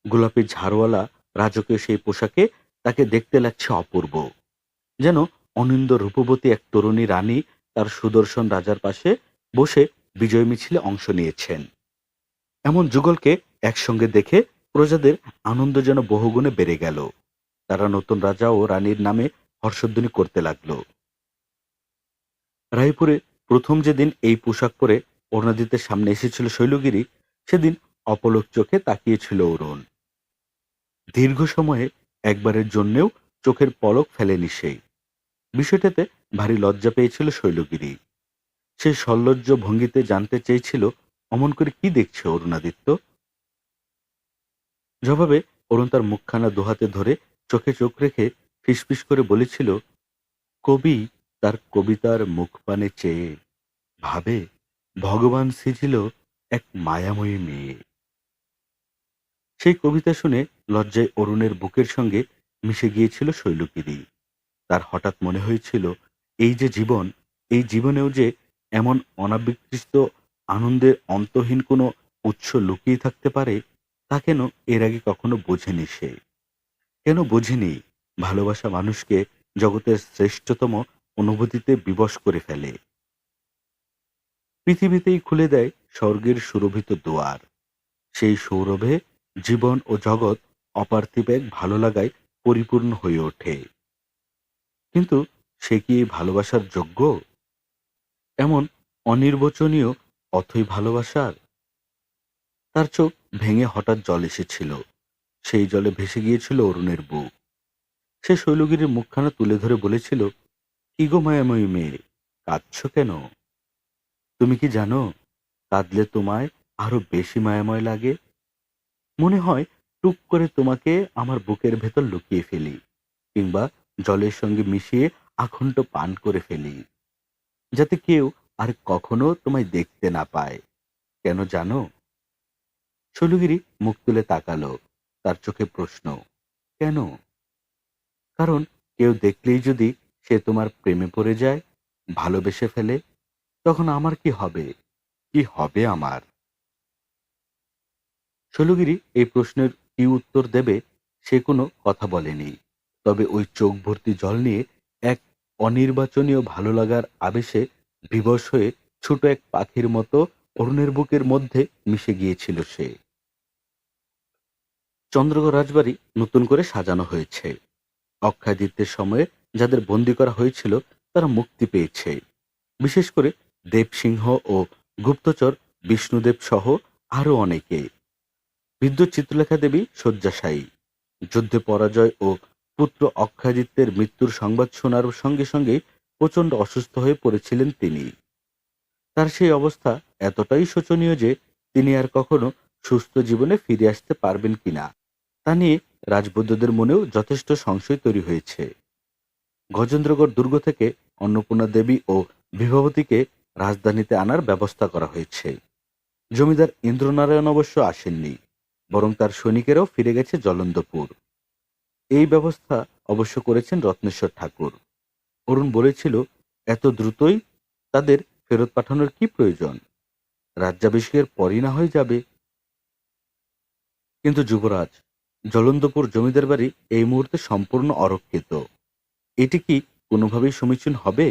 গোলাপি ঝাড়ওয়ালা রাজকীয় সেই পোশাকে তাকে দেখতে লাগছে অপূর্ব। যেন অনিন্দ রূপবতী এক তরুণী রানী তার সুদর্শন রাজার পাশে বসে বিজয় মিছিলে অংশ নিয়েছেন। এমন যুগলকে একসঙ্গে দেখে প্রজাদের আনন্দ যেন বহুগুণে বেড়ে গেল। তারা নতুন রাজা ও রানীর নামে হর্ষধ্বনি করতে লাগলো। রায়পুরে প্রথম যেদিন এই পোশাক পরে অরুণাদিত্যের সামনে এসেছিল শৈলগিরি, সেদিন অপলক চোখে তাকিয়েছিল অরুণ। দীর্ঘ সময়ে একবারের জন্যেও চোখের পলক ফেলেনি সে। বিষয়টাতে ভারী লজ্জা পেয়েছিল শৈলগিরি। সে সল্লজ্জ ভঙ্গিতে জানতে চেয়েছিল, অমন করে কি দেখছে অরুণাদিত্য। জবাবে অরুণ তার মুখখানা দুহাতে ধরে চোখে চোখ রেখে ফিসফিস করে বলেছিল, কবি তার কবিতার মুখপানে চেয়ে ভাবে ভগবান সৃজিল এক মায়াময়ী মেয়ে। সেই কবিতা শুনে লজ্জায় অরুণের বুকের সঙ্গে মিশে গিয়েছিল শৈলগিরি। তার হঠাৎ মনে হয়েছিল, এই যে জীবন, এই জীবনেও যে এমন অনাবিকৃষ্ট আনন্দের অন্তহীন কোনো উৎস লুকিয়ে থাকতে পারে, তা কেন এর আগে কখনো বোঝেনি সে। কেন বোঝেনি ভালোবাসা মানুষকে জগতের শ্রেষ্ঠতম অনুভূতিতে বিবশ করে ফেলে। পৃথিবীতেই খুলে দেয় স্বর্গের সুরভিত দুয়ার। সেই সৌরভে জীবন ও জগৎ অপার্থিব এক ভালো লাগায় পরিপূর্ণ হয়ে ওঠে। কিন্তু সে কি এই ভালোবাসার যোগ্য? এমন অনির্বচনীয় অথৈ ভালোবাসার? তার চোখ ভেঙে হঠাৎ জল এসেছিল। সেই জলে ভেসে গিয়েছিল অরুণের বুক। সে শৈলগিরির মুখখানা তুলে ধরে বলেছিল, কি গো মায়াময়ী মেয়ে, কাঁদছ কেন? তুমি কি জানো, কাঁদলে তোমায় আরো বেশি মায়াময় লাগে। মনে হয় টুক করে তোমাকে আমার বুকের ভেতর লুকিয়ে ফেলি, কিংবা জলের সঙ্গে মিশিয়ে আখণ্ড পান করে ফেলি, যাতে কেউ আর কখনো তোমায় দেখতে না পায়। কেন জানো? শৈলগিরি মুখ তুলে তাকালো। তার চোখে প্রশ্ন। কেন? কারণ কেউ দেখলেই যদি সে তোমার প্রেমে পড়ে যায়, ভালোবেসে ফেলে, তখন আমার কি হবে? কি হবে আমার? শৈলগিরি এই প্রশ্নের কি উত্তর দেবে সে কোনো কথা বলেনি। তবে ওই চোখ ভর্তি জল নিয়ে এক অনির্বাচনীয় ভালো লাগার আবেশে বিবশ হয়ে ছোট এক পাখির মতো অরুণের বুকের মধ্যে মিশে গিয়েছিল সে। চন্দ্রগড় রাজবাড়ি নতুন করে সাজানো হয়েছে। অক্ষয়দিত্যের সময়ে যাদের বন্দী করা হয়েছিল তারা মুক্তি পেয়েছে। বিশেষ করে দেবসিংহ ও গুপ্তচর বিষ্ণুদেব সহ আরো অনেকে। বৃদ্ধ চিত্রলেখা দেবী শয্যাশায়ী। যুদ্ধে পরাজয় ও পুত্র অক্ষয়াদিত্যের মৃত্যুর সংবাদ শোনার সঙ্গে সঙ্গে প্রচণ্ড অসুস্থ হয়ে পড়েছিলেন তিনি। তার সেই অবস্থা এতটাই শোচনীয় যে তিনি আর কখনো সুস্থ জীবনে ফিরে আসতে পারবেন কিনা তা নিয়ে রাজবৈদ্যদের মনেও যথেষ্ট সংশয় তৈরি হয়েছে। গজেন্দ্রগড় দুর্গ থেকে অন্নপূর্ণা দেবী ও বিভাবতীকে রাজধানীতে আনার ব্যবস্থা করা হয়েছে। জমিদার ইন্দ্রনারায়ণ অবশ্য আসেননি, বরং তার সৈনিকেরাও ফিরে গেছে জলন্দপুর। এই ব্যবস্থা অবশ্য করেছেন রত্নেশ্বর ঠাকুর। অরুণ বলেছিল, এত দ্রুতই তাদের ফেরত পাঠানোর কি প্রয়োজন? রাজ্যাভিষেকের পরই না হয়ে যাবে। কিন্তু যুবরাজ, জলন্দপুর জমিদার বাড়ি এই মুহূর্তে সম্পূর্ণ অরক্ষিত। এটি কি কোনোভাবেই সমীচীন হবে?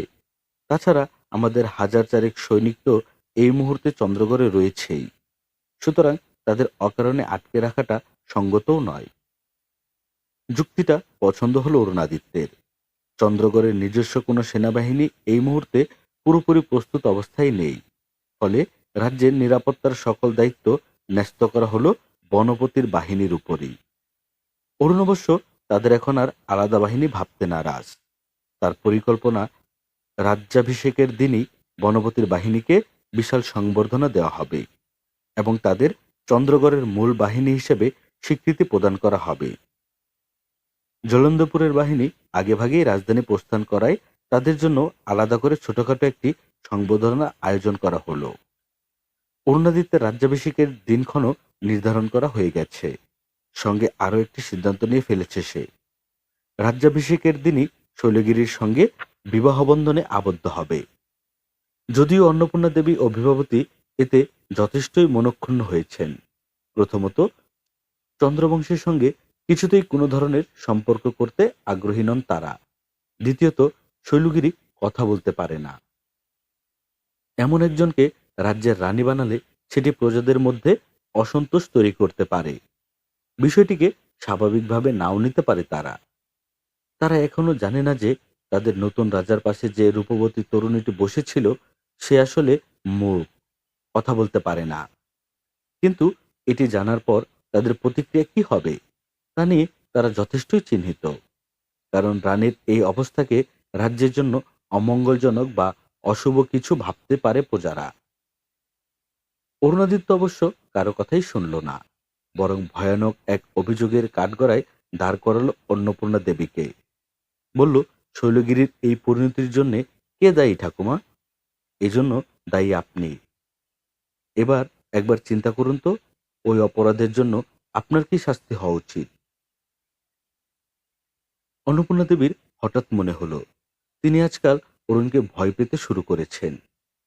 তাছাড়া আমাদের হাজার চারেক সৈনিক তো এই মুহূর্তে চন্দ্রগড়ে রয়েছেই। সুতরাং তাদের অকারণে আটকে রাখাটা সঙ্গতও নয়। যুক্তিটা পছন্দ হলো অরুণাদিত্যের। চন্দ্রগড়ের নিজস্ব কোনো সেনাবাহিনী এই মুহূর্তে পুরোপুরি প্রস্তুত অবস্থায় নেই। ফলে রাজ্যের নিরাপত্তার সকল দায়িত্ব ন্যস্ত করা হলো বনপতির বাহিনীর উপরই। অরুণ অবশ্য তাদের এখন আর আলাদা বাহিনী ভাবতে নারাজ। তার পরিকল্পনা, রাজ্যাভিষেকের দিনই বনপতির বাহিনীকে বিশাল সংবর্ধনা দেওয়া হবে এবং তাদের চন্দ্রগড়ের মূল বাহিনী হিসেবে স্বীকৃতি প্রদান করা হবে। জলন্দপুরের বাহিনী আগেভাগেই রাজধানী প্রস্থান করায় তাদের জন্য আলাদা করে ছোটখাটো একটি সংবর্ধনা আয়োজন করা হলো। অরুণাদিত্যের রাজ্যাভিষেকের দিনক্ষণও নির্ধারণ করা হয়ে গেছে। সঙ্গে আরও একটি সিদ্ধান্ত নিয়ে ফেলেছে সে। রাজ্যাভিষেকের দিনই শৈলগিরির সঙ্গে বিবাহ বন্ধনে আবদ্ধ হবে। যদিও অন্নপূর্ণা দেবী ও বিভাবতী এতে যথেষ্টই মনঃক্ষুণ্ণ হয়েছেন। প্রথমত, চন্দ্রবংশের সঙ্গে কিছুতেই কোনো ধরনের সম্পর্ক করতে আগ্রহী নন তারা। দ্বিতীয়ত, শৈলগিরি কথা বলতে পারে না। এমন একজনকে রাজ্যের রানী বানালে সেটি প্রজাদের মধ্যে অসন্তোষ তৈরি করতে পারে। বিষয়টিকে স্বাভাবিকভাবে নাও নিতে পারে তারা। তারা এখনো জানে না যে তাদের নতুন রাজার পাশে যে রূপবতী তরুণীটি বসেছিল সে আসলে মূক, কথা বলতে পারে না। কিন্তু এটি জানার পর তাদের প্রতিক্রিয়া কি হবে তা নিয়ে তারা যথেষ্টই চিহ্নিত। কারণ রানীর এই অবস্থাকে রাজ্যের জন্য অমঙ্গলজনক বা অশুভ কিছু ভাবতে পারে প্রজারা। অরুণাদিত্য অবশ্য কারো কথাই শুনল না, বরং ভয়ানক এক অভিযোগের কাঠগড়ায় দাঁড় করালো অন্নপূর্ণা দেবীকে। বলল, শৈলগিরির এই পরিণতির জন্য কে দায়ী ঠাকুমা? এজন্য দায়ী আপনি। এবার একবার চিন্তা করুন তো, ওই অপরাধের জন্য আপনার কি শাস্তি হওয়া উচিত? অন্নপূর্ণা দেবীর হঠাৎ মনে হলো তিনি আজকাল অরুণকে ভয় পেতে শুরু করেছেন।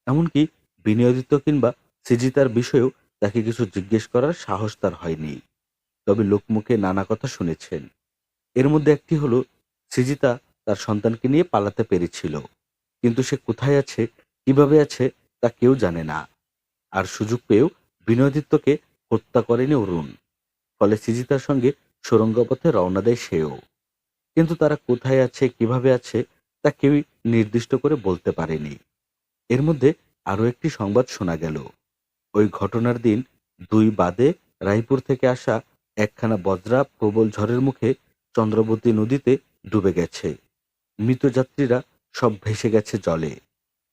এমনকি বিনয়াদিত্য কিংবা সৃজিতার বিষয়েও তাকে কিছু জিজ্ঞেস করার সাহস তার হয়নি। তবে লোকমুখে নানা কথা শুনেছেন। এর মধ্যে একটি হলো, সৃজিতা তার সন্তানকে নিয়ে পালাতে পেরেছিল, কিন্তু সে কোথায় আছে, কিভাবে আছে তা কেউ জানে না। আর সুযোগ পেয়েও বিনয়াদিত্যকে হত্যা করেনি অরুণ। ফলে সৃজিতার সঙ্গে সুড়ঙ্গ পথে রওনা দেয় সেও। কিন্তু তারা কোথায় আছে, কিভাবে আছে তা কেউই নির্দিষ্ট করে বলতে পারেনি। এর মধ্যে আরও একটি সংবাদ শোনা গেল। ওই ঘটনার দিন দুই বাদে রায়পুর থেকে আসা একখানা বজরা প্রবল ঝড়ের মুখে চন্দ্রবতী নদীতে ডুবে গেছে। মৃত যাত্রীরা সব ভেসে গেছে জলে।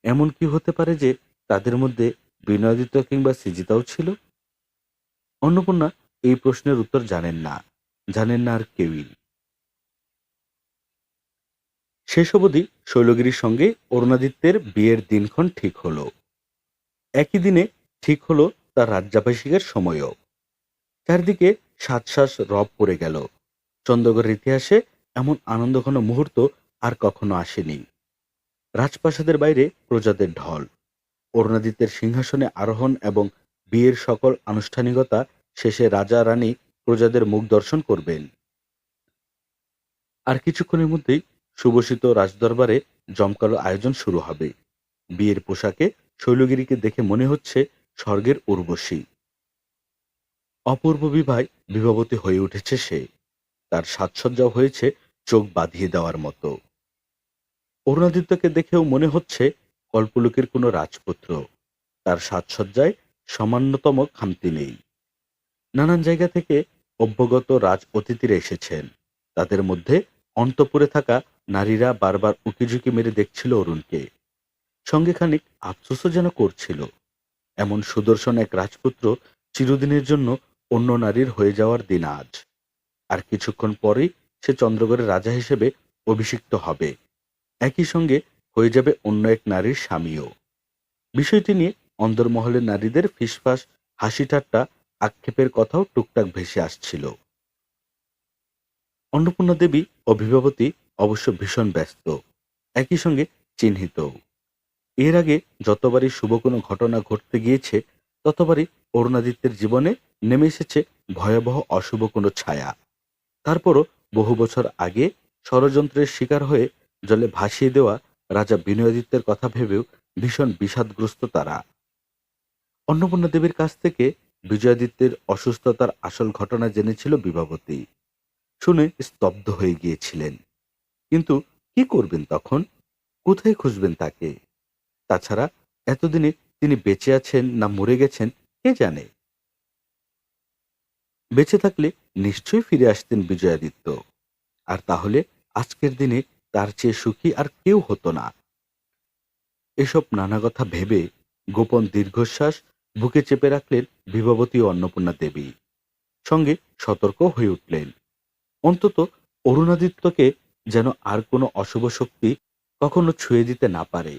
এমন কি হতে পারে যে তাদের মধ্যে বিনয়াদিত্য কিংবা সৃজিতাও ছিল? অন্নপূর্ণা এই প্রশ্নের উত্তর জানেন না, জানেন না আর কেউই। শেষ অবধি শৈলগিরির সঙ্গে অরুণাদিত্যের বিয়ের দিনক্ষণ ঠিক হলো। একই দিনে ঠিক হলো তার রাজ্যাভিষেকের সময়ও। চারদিকে সাতশ্বাস রব পড়ে গেল। চন্দ্রগড়ের ইতিহাসে এমন আনন্দঘন মুহূর্ত আর কখনো আসেনি। রাজপ্রাসাদের বাইরে প্রজাদের ঢল। অরুণাদিত্যের সিংহাসনে আরোহণ এবং বিয়ের সকল আনুষ্ঠানিকতা শেষে রাজা রানী প্রজাদের মুখ দর্শন করবেন। আর কিছুক্ষণের মধ্যেই সুবসিত রাজদরবারে জমকালো আয়োজন শুরু হবে। বিয়ের পোশাকে শৈলগিরিকে দেখে মনে হচ্ছে স্বর্গের উর্বশী। অপূর্ব বিবায় বিভাবতী হয়ে উঠেছে সে। তার সাজসজ্জাও হয়েছে চোখ বাঁধিয়ে দেওয়ার মতো। অরুণাদিত্যকে দেখেও মনে হচ্ছে কল্পলোকের কোনো রাজপুত্র। তার সাজসজ্জায় সামান্যতম খামতি নেই। নানান জায়গা থেকে অভ্যাগত রাজ অতিথিরা এসেছেন। তাদের মধ্যে অন্তঃপুরে থাকা নারীরা বারবার উকিঝুঁকি মেরে দেখছিল অরুণকে। সঙ্গে খানিক আফসোসও যেন করছিল। এমন সুদর্শন এক রাজপুত্র চিরদিনের জন্য অন্য নারীর হয়ে যাওয়ার দিন আজ। আর কিছুক্ষণ পরেই সে চন্দ্রগড়ের রাজা হিসেবে অভিষিক্ত হবে। একই সঙ্গে হয়ে যাবে অন্য এক নারীর স্বামীও। বিষয়টি নিয়ে অন্দরমহলের নারীদের ফিসফাস হাসি ঠাট্টা আক্ষেপের কথাও টুকটাক ভেসে আসছিল। অন্নপূর্ণা দেবী ও বিভাবতী অবশ্য ভীষণ ব্যস্ত, একই সঙ্গে চিহ্নিত। এর আগে যতবারই শুভ কোনো ঘটনা ঘটতে গিয়েছে ততবারই অরুণাদিত্যের জীবনে নেমে এসেছে ভয়াবহ অশুভ কোনো ছায়া। তারপরও বহু বছর আগে ষড়যন্ত্রের শিকার হয়ে জলে ভাসিয়ে দেওয়া রাজা বিনয়াদিত্যের কথা ভেবেও ভীষণ বিষাদগ্রস্ত তারা। অন্নপূর্ণা দেবীর কাছ থেকে বিজয়াদিত্যের অসুস্থতার আসল ঘটনা জেনেছিল বিভাবতী। শুনে স্তব্ধ হয়ে গিয়েছিলেন। কিন্তু কি করবেন তখন? কোথায় খুঁজবেন তাকে? তাছাড়া এতদিনে তিনি বেঁচে আছেন না মরে গেছেন কে জানে। বেঁচে থাকলে নিশ্চয়ই ফিরে আসতেন বিজয়াদিত্য। আর তাহলে আজকের দিনে তার চেয়ে সুখী আর কেউ হতো না। এসব নানা কথা ভেবে গোপন দীর্ঘশ্বাস বুকে চেপে রাখলেন বিভাবতী ও অন্নপূর্ণা দেবী। সঙ্গে সতর্ক হয়ে উঠলেন, অন্তত অরুণাদিত্যকে যেন আর কোনো অশুভ শক্তি কখনো ছুঁয়ে দিতে না পারে।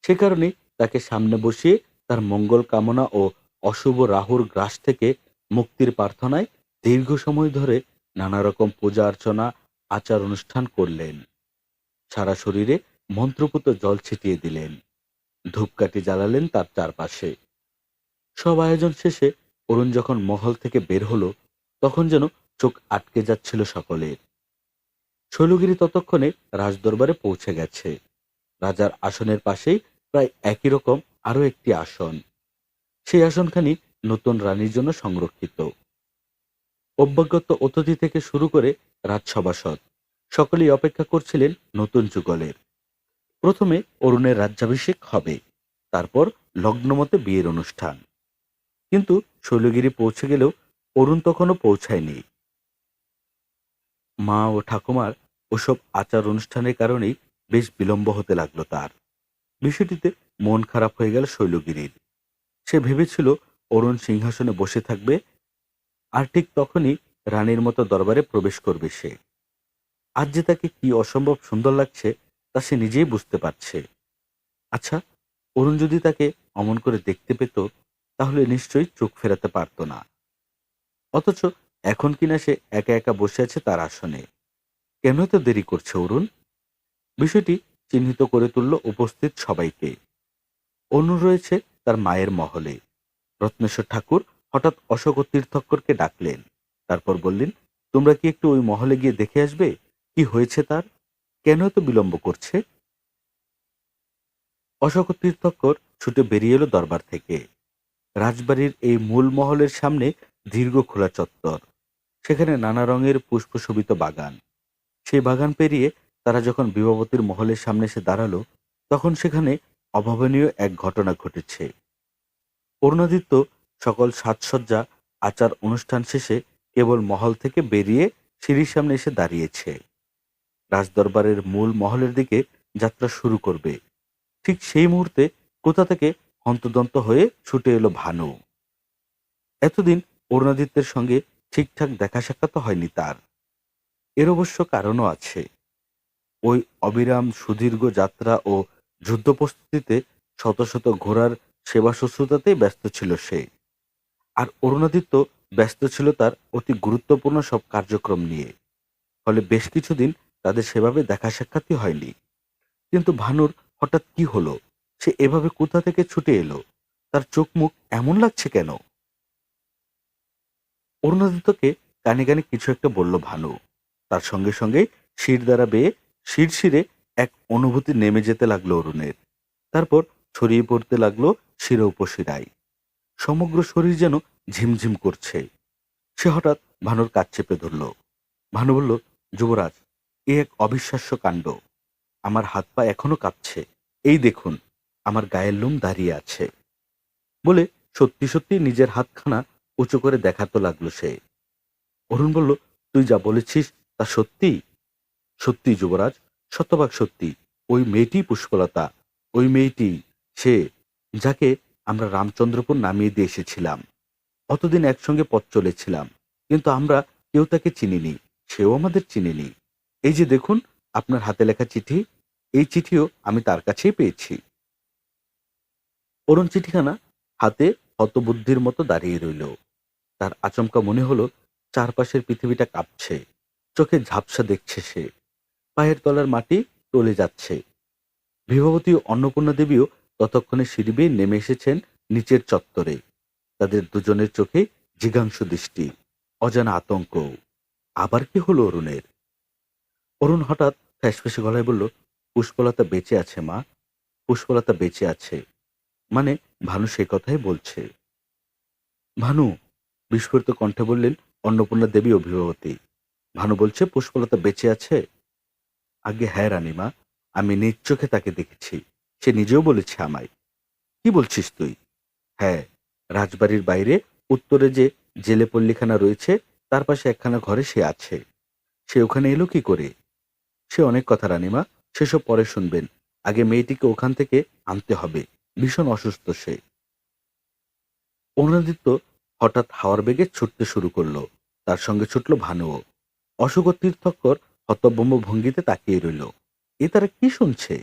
সে কারণে তাকে সামনে বসিয়ে তার মঙ্গল কামনা ও অশুভ রাহুর গ্রাস থেকে মুক্তির প্রার্থনায় দীর্ঘ সময় ধরে নানা রকম পূজা অর্চনা আচার অনুষ্ঠান করলেন। সারা শরীরে মন্ত্রপুত জল ছিটিয়ে দিলেন। ধূপকাঠি জ্বালালেন তার চারপাশে। সব আয়োজন শেষে অরুণ যখন মহল থেকে বের হলো তখন যেন চোখ আটকে যাচ্ছিল সকলের। শৈলগিরি ততক্ষণে রাজদরবারে পৌঁছে গেছে। রাজার আসনের পাশেই প্রায় একই রকম আরো একটি আসন। সেই আসনখানি নতুন রানীর জন্য সংরক্ষিত। অভ্যাগত অতিথি থেকে শুরু করে রাজসভাসদ সকলেই অপেক্ষা করছিলেন নতুন যুগলের। প্রথমে অরুণের রাজ্যাভিষেক হবে, তারপর লগ্নমতে বিয়ের অনুষ্ঠান। কিন্তু শৈলগিরি পৌঁছে গেলেও অরুণ তখনও পৌঁছায়নি। মা ও ঠাকুমার ওসব আচার অনুষ্ঠানের কারণেই বেশ বিলম্ব হতে লাগলো তার। বিষয়টিতে মন খারাপ হয়ে গেল শৈলগিরির। সে ভেবেছিল অরুণ সিংহাসনে বসে থাকবে, আর ঠিক তখনই রানীর মতো দরবারে প্রবেশ করবে সে। আজ যে তাকে কি অসম্ভব সুন্দর লাগছে তা সে নিজেই বুঝতে পারছে। আচ্ছা, অরুণ যদি তাকে অমন করে দেখতে পেত তাহলে নিশ্চয়ই চোখ ফেরাতে পারত না। অথচ এখন কিনা সে একা একা বসে আছে তার আসনে। কেন এত দেরি করছে অরুণ? বিষয়টি চিহ্নিত করে তুলল উপস্থিত সবাইকে। অরুণ রয়েছে তার মায়ের মহলে। রত্নেশ্বর ঠাকুর হঠাৎ অশোক তীর্থঙ্করকে ডাকলেন। তারপর বললেন, তোমরা কি একটু ওই মহলে গিয়ে দেখে আসবে কি হয়েছে তার, কেন এত বিলম্ব করছে? অশোক তীর্থঙ্কর ছুটে বেরিয়ে এলো দরবার থেকে। রাজবাড়ির এই মূল মহলের সামনে দীর্ঘ খোলা চত্বর। সেখানে নানা রঙের পুষ্পশোভিত বাগান। সেই বাগান পেরিয়ে তারা যখন বিভাবতীর মহলের সামনে এসে দাঁড়ালো তখন সেখানে অভাবনীয় এক ঘটনা ঘটেছে। অরুণাদিত্য সকল সাজসজ্জা আচার অনুষ্ঠান শেষে কেবল মহল থেকে বেরিয়ে সিঁড়ির সামনে এসে দাঁড়িয়েছে। রাজদরবারের মূল মহলের দিকে যাত্রা শুরু করবে। ঠিক সেই মুহূর্তে কোথা থেকে হন্তদন্ত হয়ে ছুটে এলো ভানু। এতদিন অরুণাদিত্যের সঙ্গে ঠিকঠাক দেখা সাক্ষাৎ হয়নি তার। এর অবশ্য কারণও আছে। ওই অবিরাম সুদীর্ঘ যাত্রা ও যুদ্ধ প্রস্তুতিতে শত শত ঘোড়ার সেবা শুশ্রূষাতেই ব্যস্ত ছিল সে। আর অরুণাদিত্য ব্যস্ত ছিল তার অতি গুরুত্বপূর্ণ সব কার্যক্রম নিয়ে। ফলে বেশ কিছুদিন তাদের সেভাবে দেখা সাক্ষাৎই হয়নি। কিন্তু ভানুর হঠাৎ কি হলো? সে এভাবে কোথা থেকে ছুটে এলো? তার চোখ মুখ এমন লাগছে কেন? অরুণাদিত্যকে কানে কানে কিছু একটা বলল ভানু। তার সঙ্গে সঙ্গে শির দ্বারা বেয়ে শিরশিরে এক অনুভূতি নেমে যেতে লাগলো অরুণের। তারপর ছড়িয়ে পড়তে লাগলো শিরা উপশিরায়। সমগ্র শরীর যেন ঝিমঝিম করছে। সে হঠাৎ ভানুর কাছ চেপে ধরল। ভানু বলল, যুবরাজ, এ এক অবিশ্বাস্য কাণ্ড। আমার হাত পা এখনো কাঁপছে। এই দেখুন, আমার গায়ের লোম দাঁড়িয়ে আছে। বলে সত্যি সত্যি নিজের হাতখানা উঁচু করে দেখাতে লাগলো সে। অরুণ বলল, তুই যা বলেছিস তা সত্যি? সত্যি যুবরাজ, শতভাগ সত্যি। ওই মেয়েটি পুষ্পলতা, ওই মেয়েটি সে, যাকে আমরা রামচন্দ্রপুর নামিয়ে দিয়ে এসেছিলাম। অতদিন একসঙ্গে পথ চলেছিলাম, কিন্তু আমরা কেউ তাকে চিনিনি, সেও আমাদের চিনিনি। এই যে দেখুন, আপনার হাতে লেখা চিঠি, এই চিঠিও আমি তার কাছেই পেয়েছি। অরুণ চিঠিখানা হাতে হতবুদ্ধির মতো দাঁড়িয়ে রইল। তার আচমকা মনে হলো চারপাশের পৃথিবীটা কাঁপছে। চোখে ঝাপসা দেখছে সে। পায়ের তলার মাটি টলে যাচ্ছে। বিভাবতী ও অন্নপূর্ণা দেবীও ততক্ষণে সিঁড়ি বেয়ে নেমে এসেছেন নিচের চত্বরে। তাদের দুজনের চোখে জিঘাংসু দৃষ্টি, অজানা আতঙ্ক। আবার কি হলো অরুণের? অরুণ হঠাৎ ফ্যাসফেসে গলায় বলল, পুষ্পলতা বেঁচে আছে মা, পুষ্পলতা বেঁচে আছে। মানে ভানু সে কথাই বলছে। ভানু, বিস্ফোরিত কণ্ঠে বললেন অন্নপূর্ণা দেবী অভিভাবতী। ভানু বলছে পুষ্পলতা বেঁচে আছে? আগে হ্যাঁ রানীমা, আমি নিজ চোখে তাকে দেখেছি। সে নিজেও বলেছে আমায়। কি বলছিস তুই? হ্যাঁ, রাজবাড়ির বাইরে উত্তরে যে জেলে পল্লীখানা রয়েছে, তার পাশে একখানা ঘরে সে আছে। সে ওখানে এলো কি করে? সে অনেক কথা রানীমা, সেসব পরে শুনবেন। আগে মেয়েটিকে ওখান থেকে আনতে হবে। ভীষণ অসুস্থ সে। অরুণাদিত্য হঠাৎ হাওয়ার বেগে ছুটতে শুরু করলো। তার সঙ্গে ছুটল ভানুও। অশোক ও তীর্থঙ্কর হতভম্ব ভঙ্গিতে তাকিয়ে রইল। এ তারা কি শুনছে?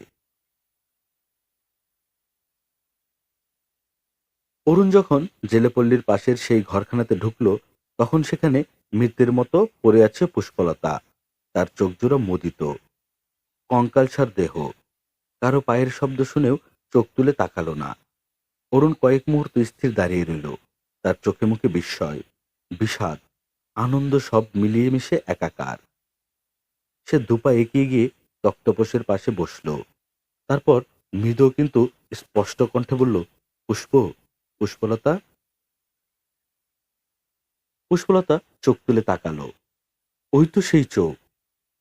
অরুণ যখন জেলেপল্লীর পাশের সেই ঘরখানাতে ঢুকল, তখন সেখানে মৃতের মতো পড়ে আছে পুষ্পলতা। তার চোখজোড়া মুদিত, কঙ্কালসার দেহ। কারো পায়ের শব্দ শুনেও চোখ তুলে তাকালো না। অরুণ কয়েক মুহূর্ত স্থির দাঁড়িয়ে রইল। তার চোখে মুখে বিস্ময়, বিষাদ, আনন্দ সব মিলিয়ে মিশে একাকার। সে দুপা এগিয়ে গিয়ে তক্তপোষের পাশে বসল। তারপর মৃদু কিন্তু স্পষ্ট কণ্ঠে বলল, পুষ্প, পুষ্পলতা। পুষ্পলতা চোখ তুলে তাকালো। ওই তো সেই চোখ,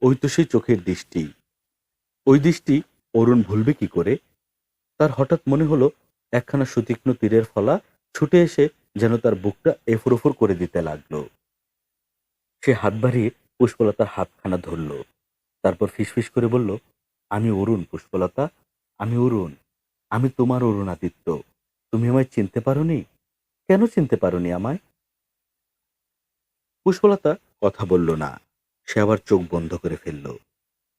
ওই তো সেই চোখের দৃষ্টি। ওই দৃষ্টি অরুণ ভুলবে কি করে? তার হঠাৎ মনে হলো একখানা সুতীক্ষ্ণ তীরের ফলা ছুটে এসে যেন তার বুকটা এফুরোফুর করে দিতে লাগলো। সে হাত বাড়িয়ে পুষ্পলতার হাতখানা ধরল। তারপর ফিসফিস করে বলল, আমি অরুণ পুষ্পলতা, আমি অরুণ। আমি তোমার অরুণাদিত্য। তুমি আমায় চিনতে পারোনি? কেন চিনতে পারোনি আমায়? পুষ্পলতা কথা বলল না। সে আবার চোখ বন্ধ করে ফেলল।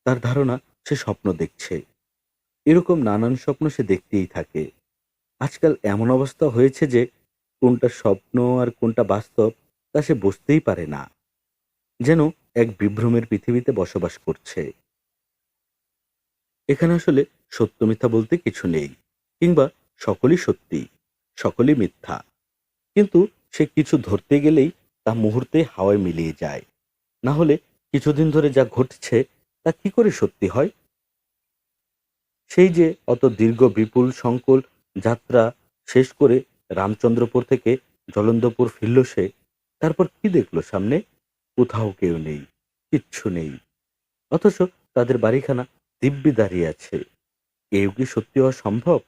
তার ধারণা সে স্বপ্ন দেখছে। এরকম নানান স্বপ্ন সে দেখতেই থাকে। আজকাল এমন অবস্থা হয়েছে যে কোনটা স্বপ্ন আর কোনটা বাস্তব তা সে বুঝতেই পারে না। যেন এক বিভ্রমের পৃথিবীতে বসবাস করছে। এখানে আসলে সত্য মিথ্যা বলতে কিছু নেই, কিংবা সকলই সত্যি, সকলই মিথ্যা। কিন্তু সে কিছু ধরতে গেলেই তা মুহূর্তে হাওয়ায় মিলিয়ে যায়। না হলে কিছুদিন ধরে যা ঘটছে তা কি করে সত্যি হয়? সেই যে অত দীর্ঘ বিপুল সংকুল যাত্রা শেষ করে রামচন্দ্রপুর থেকে জলন্দপুর ফিরল সে, তারপর কি দেখলো সামনে? কোথাও কেউ নেই, কিচ্ছু নেই। অথচ তাদের বাড়িখানা দিব্যি দাঁড়িয়ে আছে। এও কি সত্যি হওয়া সম্ভব?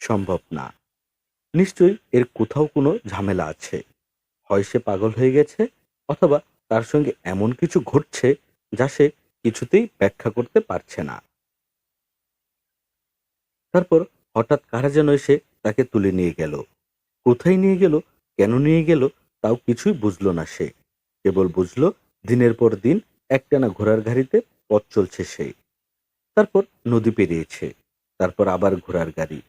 সম্ভব না। নিশ্চয়ই এর কোথাও কোনো ঝামেলা আছে। হয় সে পাগল হয়ে গেছে, অথবা তার সঙ্গে এমন কিছু ঘটছে যা সে কিছুতেই ব্যাখ্যা করতে পারছে না। তারপর হঠাৎ কারা যেন এসে তাকে তুলে নিয়ে গেল। কোথায় নিয়ে গেল, কেন নিয়ে গেল, তাও কিছুই বুঝল না সে। কেবল বুঝল দিনের পর দিন একটানা ঘোড়ার গাড়িতে পথ চলছে সে। তারপর নদী পেরিয়েছে, তারপর আবার ঘোড়ার গাড়ি,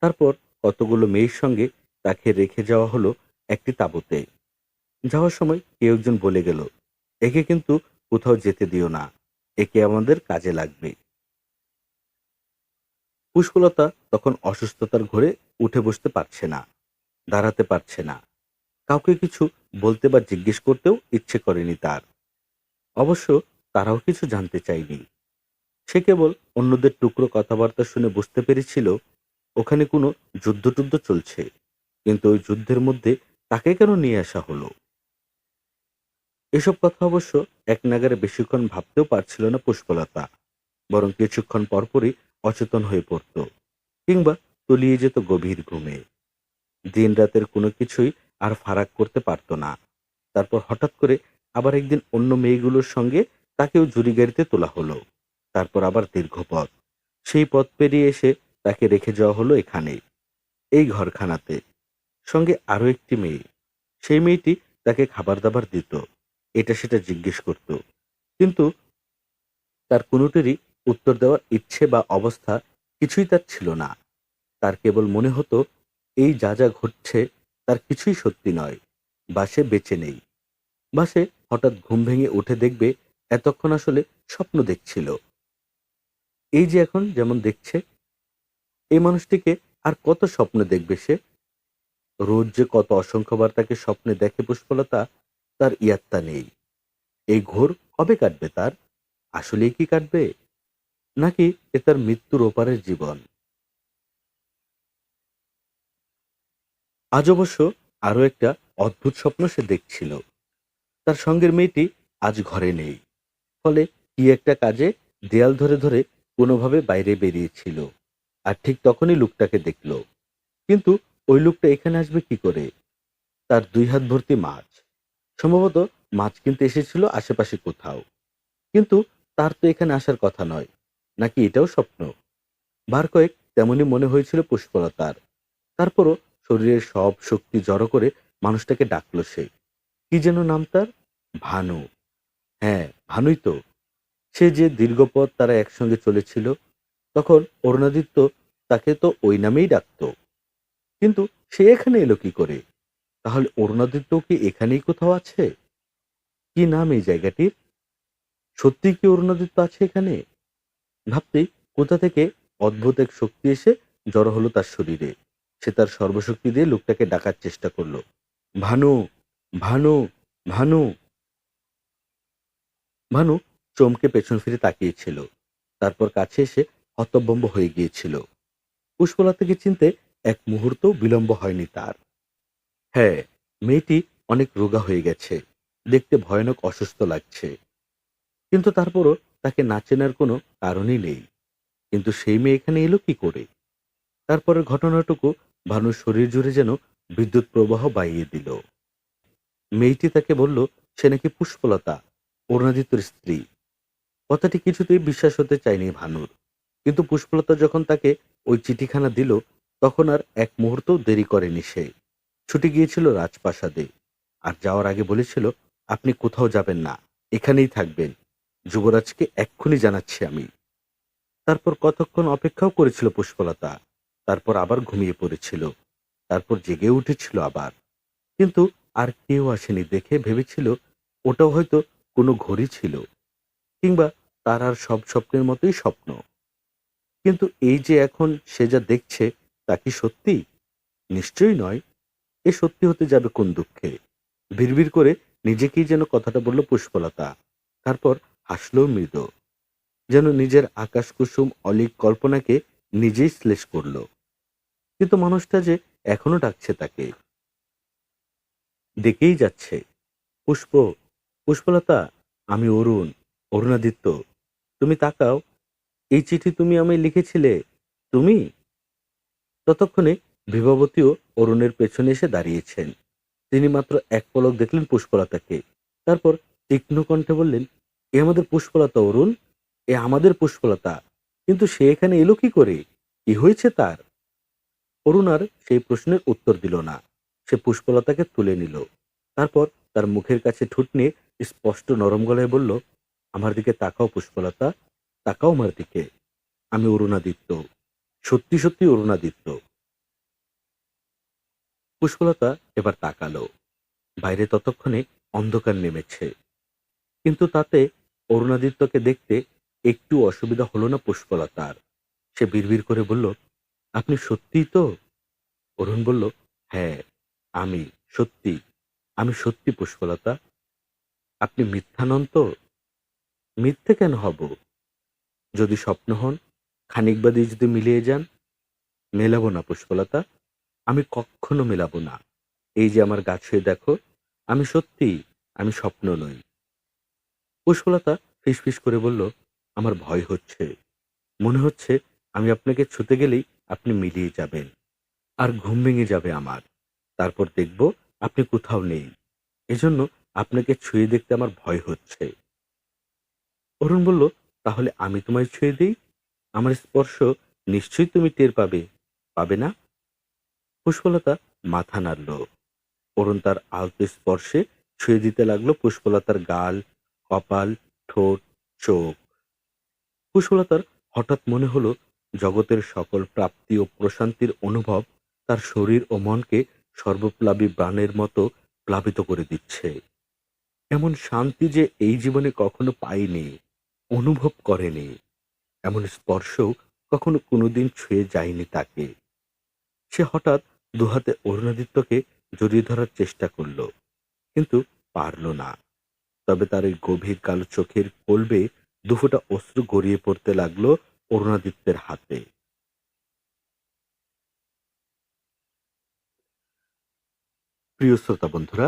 তারপর কতগুলো মেয়ের সঙ্গে তাকে রেখে যাওয়া হলো একটি তাঁবুতে। যাওয়ার সময় কেউ একজন বলে গেল, একে কিন্তু কোথাও যেতে দিও না, একে আমাদের কাজে লাগবে। পুষ্পলতা তখন অসুস্থতার ঘোরে উঠে বসতে পারছে না, দাঁড়াতে পারছে না, কাউকে কিছু বলতে বা জিজ্ঞেস করতেও ইচ্ছে করেনি তার। অবশ্য তারাও কিছু জানতে চায়নি। সে কেবল অন্যদের টুকরো কথাবার্তা শুনে বুঝতে পেরেছিল ওখানে কোনো যুদ্ধ চলছে, কিন্তু ওই যুদ্ধের মধ্যে তাকে কেন নিয়ে আসা হলো। এসব কথা অবশ্য এক নাগারে বেশিক্ষণ ভাবতেও পারছিল না পুষ্পলতা, বরং কিছুক্ষণ পরপরই অচেতন হয়ে পড়ত, কিংবা তলিয়ে যেত গভীর ঘুমে। দিন রাতের কোনো কিছুই আর ফারাক করতে পারত না। তারপর হঠাৎ করে আবার একদিন অন্য মেয়েগুলোর সঙ্গে তাকেও জুড়ি গাড়িতে তোলা হলো। তারপর আবার দীর্ঘ পথ, সেই পথ পেরিয়ে এসে তাকে রেখে যাওয়া হলো এখানে, এই ঘরখানাতে, সঙ্গে আরো একটি মেয়ে। সেই মেয়েটি তাকে খাবার দাবার দিত, এটা সেটা জিজ্ঞেস করত, কিন্তু তার কোনোটিরই উত্তর দেওয়ার ইচ্ছে বা অবস্থা কিছুই তার ছিল না। তার কেবল মনে হতো এই যা যা ঘটছে তার কিছুই সত্যি নয়, বা সে বেঁচে নেই, বা সে হঠাৎ ঘুম ভেঙে উঠে দেখবে এতক্ষণ আসলে স্বপ্ন দেখছিল। এই যে এখন যেমন দেখছে, এই মানুষটিকে আর কত স্বপ্ন দেখবে সে। রোজ যে কত অসংখ্যবার তাকে স্বপ্নে দেখে পুষ্পলতা, তার ইয়াত্তা নেই। এই ঘোর কবে কাটবে তার? আসলেই কি কাটবে, নাকি এ তার মৃত্যুর ওপারের জীবন? আজ অবশ্য আরো একটা অদ্ভুত স্বপ্ন সে দেখছিল। তার সঙ্গের মেয়েটি আজ ঘরে নেই, ফলে কি একটা কাজে দেয়াল ধরে ধরে কোনোভাবে বাইরে বেরিয়েছিল। আর ঠিক তখনই লোকটাকে দেখল। কিন্তু ওই লোকটা এখানে আসবে কি করে? তার ২ হাত ভর্তি মাছ। সম্ভবত মাছ কিনতে এসেছিল আশেপাশে কোথাও। কিন্তু তার তো এখানে আসার কথা নয়। নাকি এটাও স্বপ্ন? বার কয়েক তেমনই মনে হয়েছিল পুষ্পলতার। তারপরও শরীরের সব শক্তি জড়ো করে মানুষটাকে ডাকল সে। কি যেন নাম তার? ভানু। হ্যাঁ, ভানুই তো। সে যে দীর্ঘ পথ তারা একসঙ্গে চলেছিল, তখন অরুণাদিত্য তাকে তো ওই নামেই ডাকত। কিন্তু সে এখানে এলো কি করে? তাহলে অরুণাদিত্য কি এখানেই কোথাও আছে? কি নাম এই জায়গাটির? সত্যিই কি অরুণাদিত্য আছে এখানে? ভাবতেই কোথা থেকে অদ্ভুত এক শক্তি এসে জড়ো হলো তার শরীরে। সে তার সর্বশক্তি দিয়ে লোকটাকে ডাকার চেষ্টা করল। ভানু, ভানু, ভানু। ভানু চমকে পেছন ফিরে তাকিয়েছিল। তারপর কাছে এসে হতভম্ব হয়ে গিয়েছিল। পুষ্পলতাকে চিনতে এক মুহূর্তও বিলম্ব হয়নি তার। হ্যাঁ, মেয়েটি অনেক রোগা হয়ে গেছে, দেখতে ভয়ানক অসুস্থ লাগছে। কিন্তু তারপরও তাকে না চেনার কোনো কারণই নেই। কিন্তু সেই মেয়ে এখানে এলো কি করে? তারপরের ঘটনাটুকু ভানুর শরীর জুড়ে যেন বিদ্যুৎ প্রবাহ বাইয়ে দিল। মেয়েটি তাকে বলল সে নাকি পুষ্পলতা, অরুণাদিত্যর স্ত্রী। কথাটি কিছুতেই বিশ্বাস হতে চায়নি ভানুর। কিন্তু পুষ্পলতা যখন তাকে ওই চিঠিখানা দিল, তখন আর এক মুহূর্তও দেরি করেনি সে। ছুটে গিয়েছিল রাজপ্রাসাদে। আর যাওয়ার আগে বলেছিল, আপনি কোথাও যাবেন না, এখানেই থাকবেন। যুবরাজকে এক্ষুনি জানাচ্ছি আমি। তারপর কতক্ষণ অপেক্ষাও করেছিল পুষ্পলতা। তারপর আবার ঘুমিয়ে পড়েছিল। তারপর জেগে উঠেছিল আবার। কিন্তু আর কেউ আসেনি দেখে ভেবেছিল ওটাও হয়তো কোনো ঘড়ি ছিল, কিংবা তার আর সব স্বপ্নের মতোই স্বপ্ন। কিন্তু এই যে এখন সে যা দেখছে, তা কি সত্যি? নিশ্চয়ই নয়। এ সত্যি হতে যাবে কোন দুঃখে? বিড়বিড় করে নিজেকেই যেন কথাটা বলল পুষ্পলতা। তারপর হাসলো মৃদু, যেন নিজের আকাশ কুসুম অলীক কল্পনাকে নিজেই শ্লেষ করল। কিন্তু মানুষটা যে এখনো ডাকছে তাকে, ডেকেই যাচ্ছে। পুষ্প, পুষ্পলতা, আমি অরুণ, অরুণাদিত্য। তুমি তাকাও, এই চিঠি তুমি আমায় লিখেছিলে, তুমি? ততক্ষণে বিভাবতীও অরুণের পেছনে এসে দাঁড়িয়েছেন। তিনি মাত্র এক পলক দেখলেন পুষ্পলতাকে। তারপর তীক্ষ্ণ কণ্ঠে বললেন, এ আমাদের পুষ্পলতা অরুণ, এ আমাদের পুষ্পলতা। কিন্তু সে এখানে এলো কি করে? কি হয়েছে তার? অরুণ আর সেই প্রশ্নের উত্তর দিল না। সে পুষ্পলতাকে তুলে নিল। তারপর তার মুখের কাছে ঠোঁট নিয়ে স্পষ্ট নরম গলায় বলল, আমার দিকে তাকাও পুষ্পলতা, তাকাও আমার দিকে। আমি অরুণাদিত্য, সত্যি সত্যি অরুণাদিত্য। পুষ্পলতা এবার তাকালো। বাইরে ততক্ষণে অন্ধকার নেমেছে, কিন্তু তাতে অরুণাদিত্যকে দেখতে একটু অসুবিধা হলো না পুষ্পলতার। সে বিড়বিড় করে বলল, আপনি সত্যিই তো? অরুণ বলল, হ্যাঁ, আমি সত্যি, আমি সত্যি পুষ্পলতা। আপনি মিথ্যা নন তো? মিথ্যে কেন হব? যদি স্বপ্ন হন, খানিক বাদে যদি মিলিয়ে যান। মেলাবো না পুষ্পলতা, আমি কক্ষনো মেলাবো না। এই যে আমার গা ছুঁয়ে দেখো, আমি সত্যি, আমি স্বপ্ন নই। পুষ্পলতা ফিসফিস করে বলল, আমার ভয় হচ্ছে, মনে হচ্ছে আমি আপনাকে ছুতে গেলেই আপনি মিলিয়ে যাবেন, আর ঘুম ভেঙে যাবে আমার। তারপর দেখব আপনি কোথাও নেই। এজন্য আপনাকে ছুঁয়ে দেখতে আমার ভয় হচ্ছে। অরুণ বলল, তাহলে আমি তোমায় ছুঁয়ে দিই, আমার স্পর্শ নিশ্চয়ই তুমি টের পাবে, পাবে না? পুষ্পলতা মাথা নাড়ল। অরুণ তার আলতো স্পর্শে ছুঁয়ে দিতে লাগলো পুষ্পলতার গাল, কপাল, ঠোঁট, চোখ। কুশলতার হঠাৎ মনে হলো জগতের সকল প্রাপ্তি ও প্রশান্তির অনুভব তার শরীর ও মনকে সর্বপ্লাবী বাণের মতো প্লাবিত করে দিচ্ছে। এমন শান্তি যে এই জীবনে কখনো পায়নি, অনুভব করেনি। এমন স্পর্শও কখনো কোনোদিন ছুঁয়ে যায়নি তাকে। সে হঠাৎ দুহাতে অরুণাদিত্যকে জড়িয়ে ধরার চেষ্টা করল, কিন্তু পারল না। তবে তার ওই গভীর কালো চোখের কোলবে দুফোঁটা অশ্রু গড়িয়ে পড়তে লাগলো অরুণাদিত্যের হাতে। প্রিয় শ্রোতা বন্ধুরা,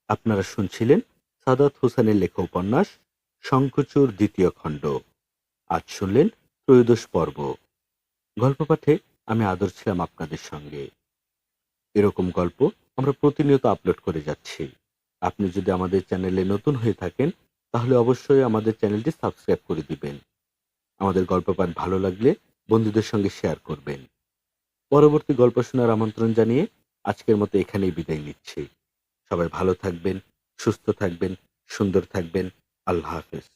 আপনারা শুনছিলেন সাদাত হোসেনের লেখা উপন্যাস শঙ্খচূড় দ্বিতীয় খণ্ড। আজ শুনলেন ত্রয়োদশ পর্ব। গল্প পাঠে আমি আদর ছিলাম আপনাদের সঙ্গে। এরকম গল্প আমরা প্রতিনিয়ত আপলোড করে যাচ্ছি। আপনি যদি আমাদের চ্যানেলে নতুন হয়ে থাকেন, তাহলে অবশ্যই আমাদের চ্যানেলটি সাবস্ক্রাইব করে দিবেন। আমাদের গল্প পাঠ ভালো লাগলে বন্ধুদের সঙ্গে শেয়ার করবেন। পরবর্তী গল্প শোনার আমন্ত্রণ জানিয়ে আজকের মতো এখানেই বিদায় নিচ্ছি। সবাই ভালো থাকবেন, সুস্থ থাকবেন, সুন্দর থাকবেন। আল্লাহ হাফেজ।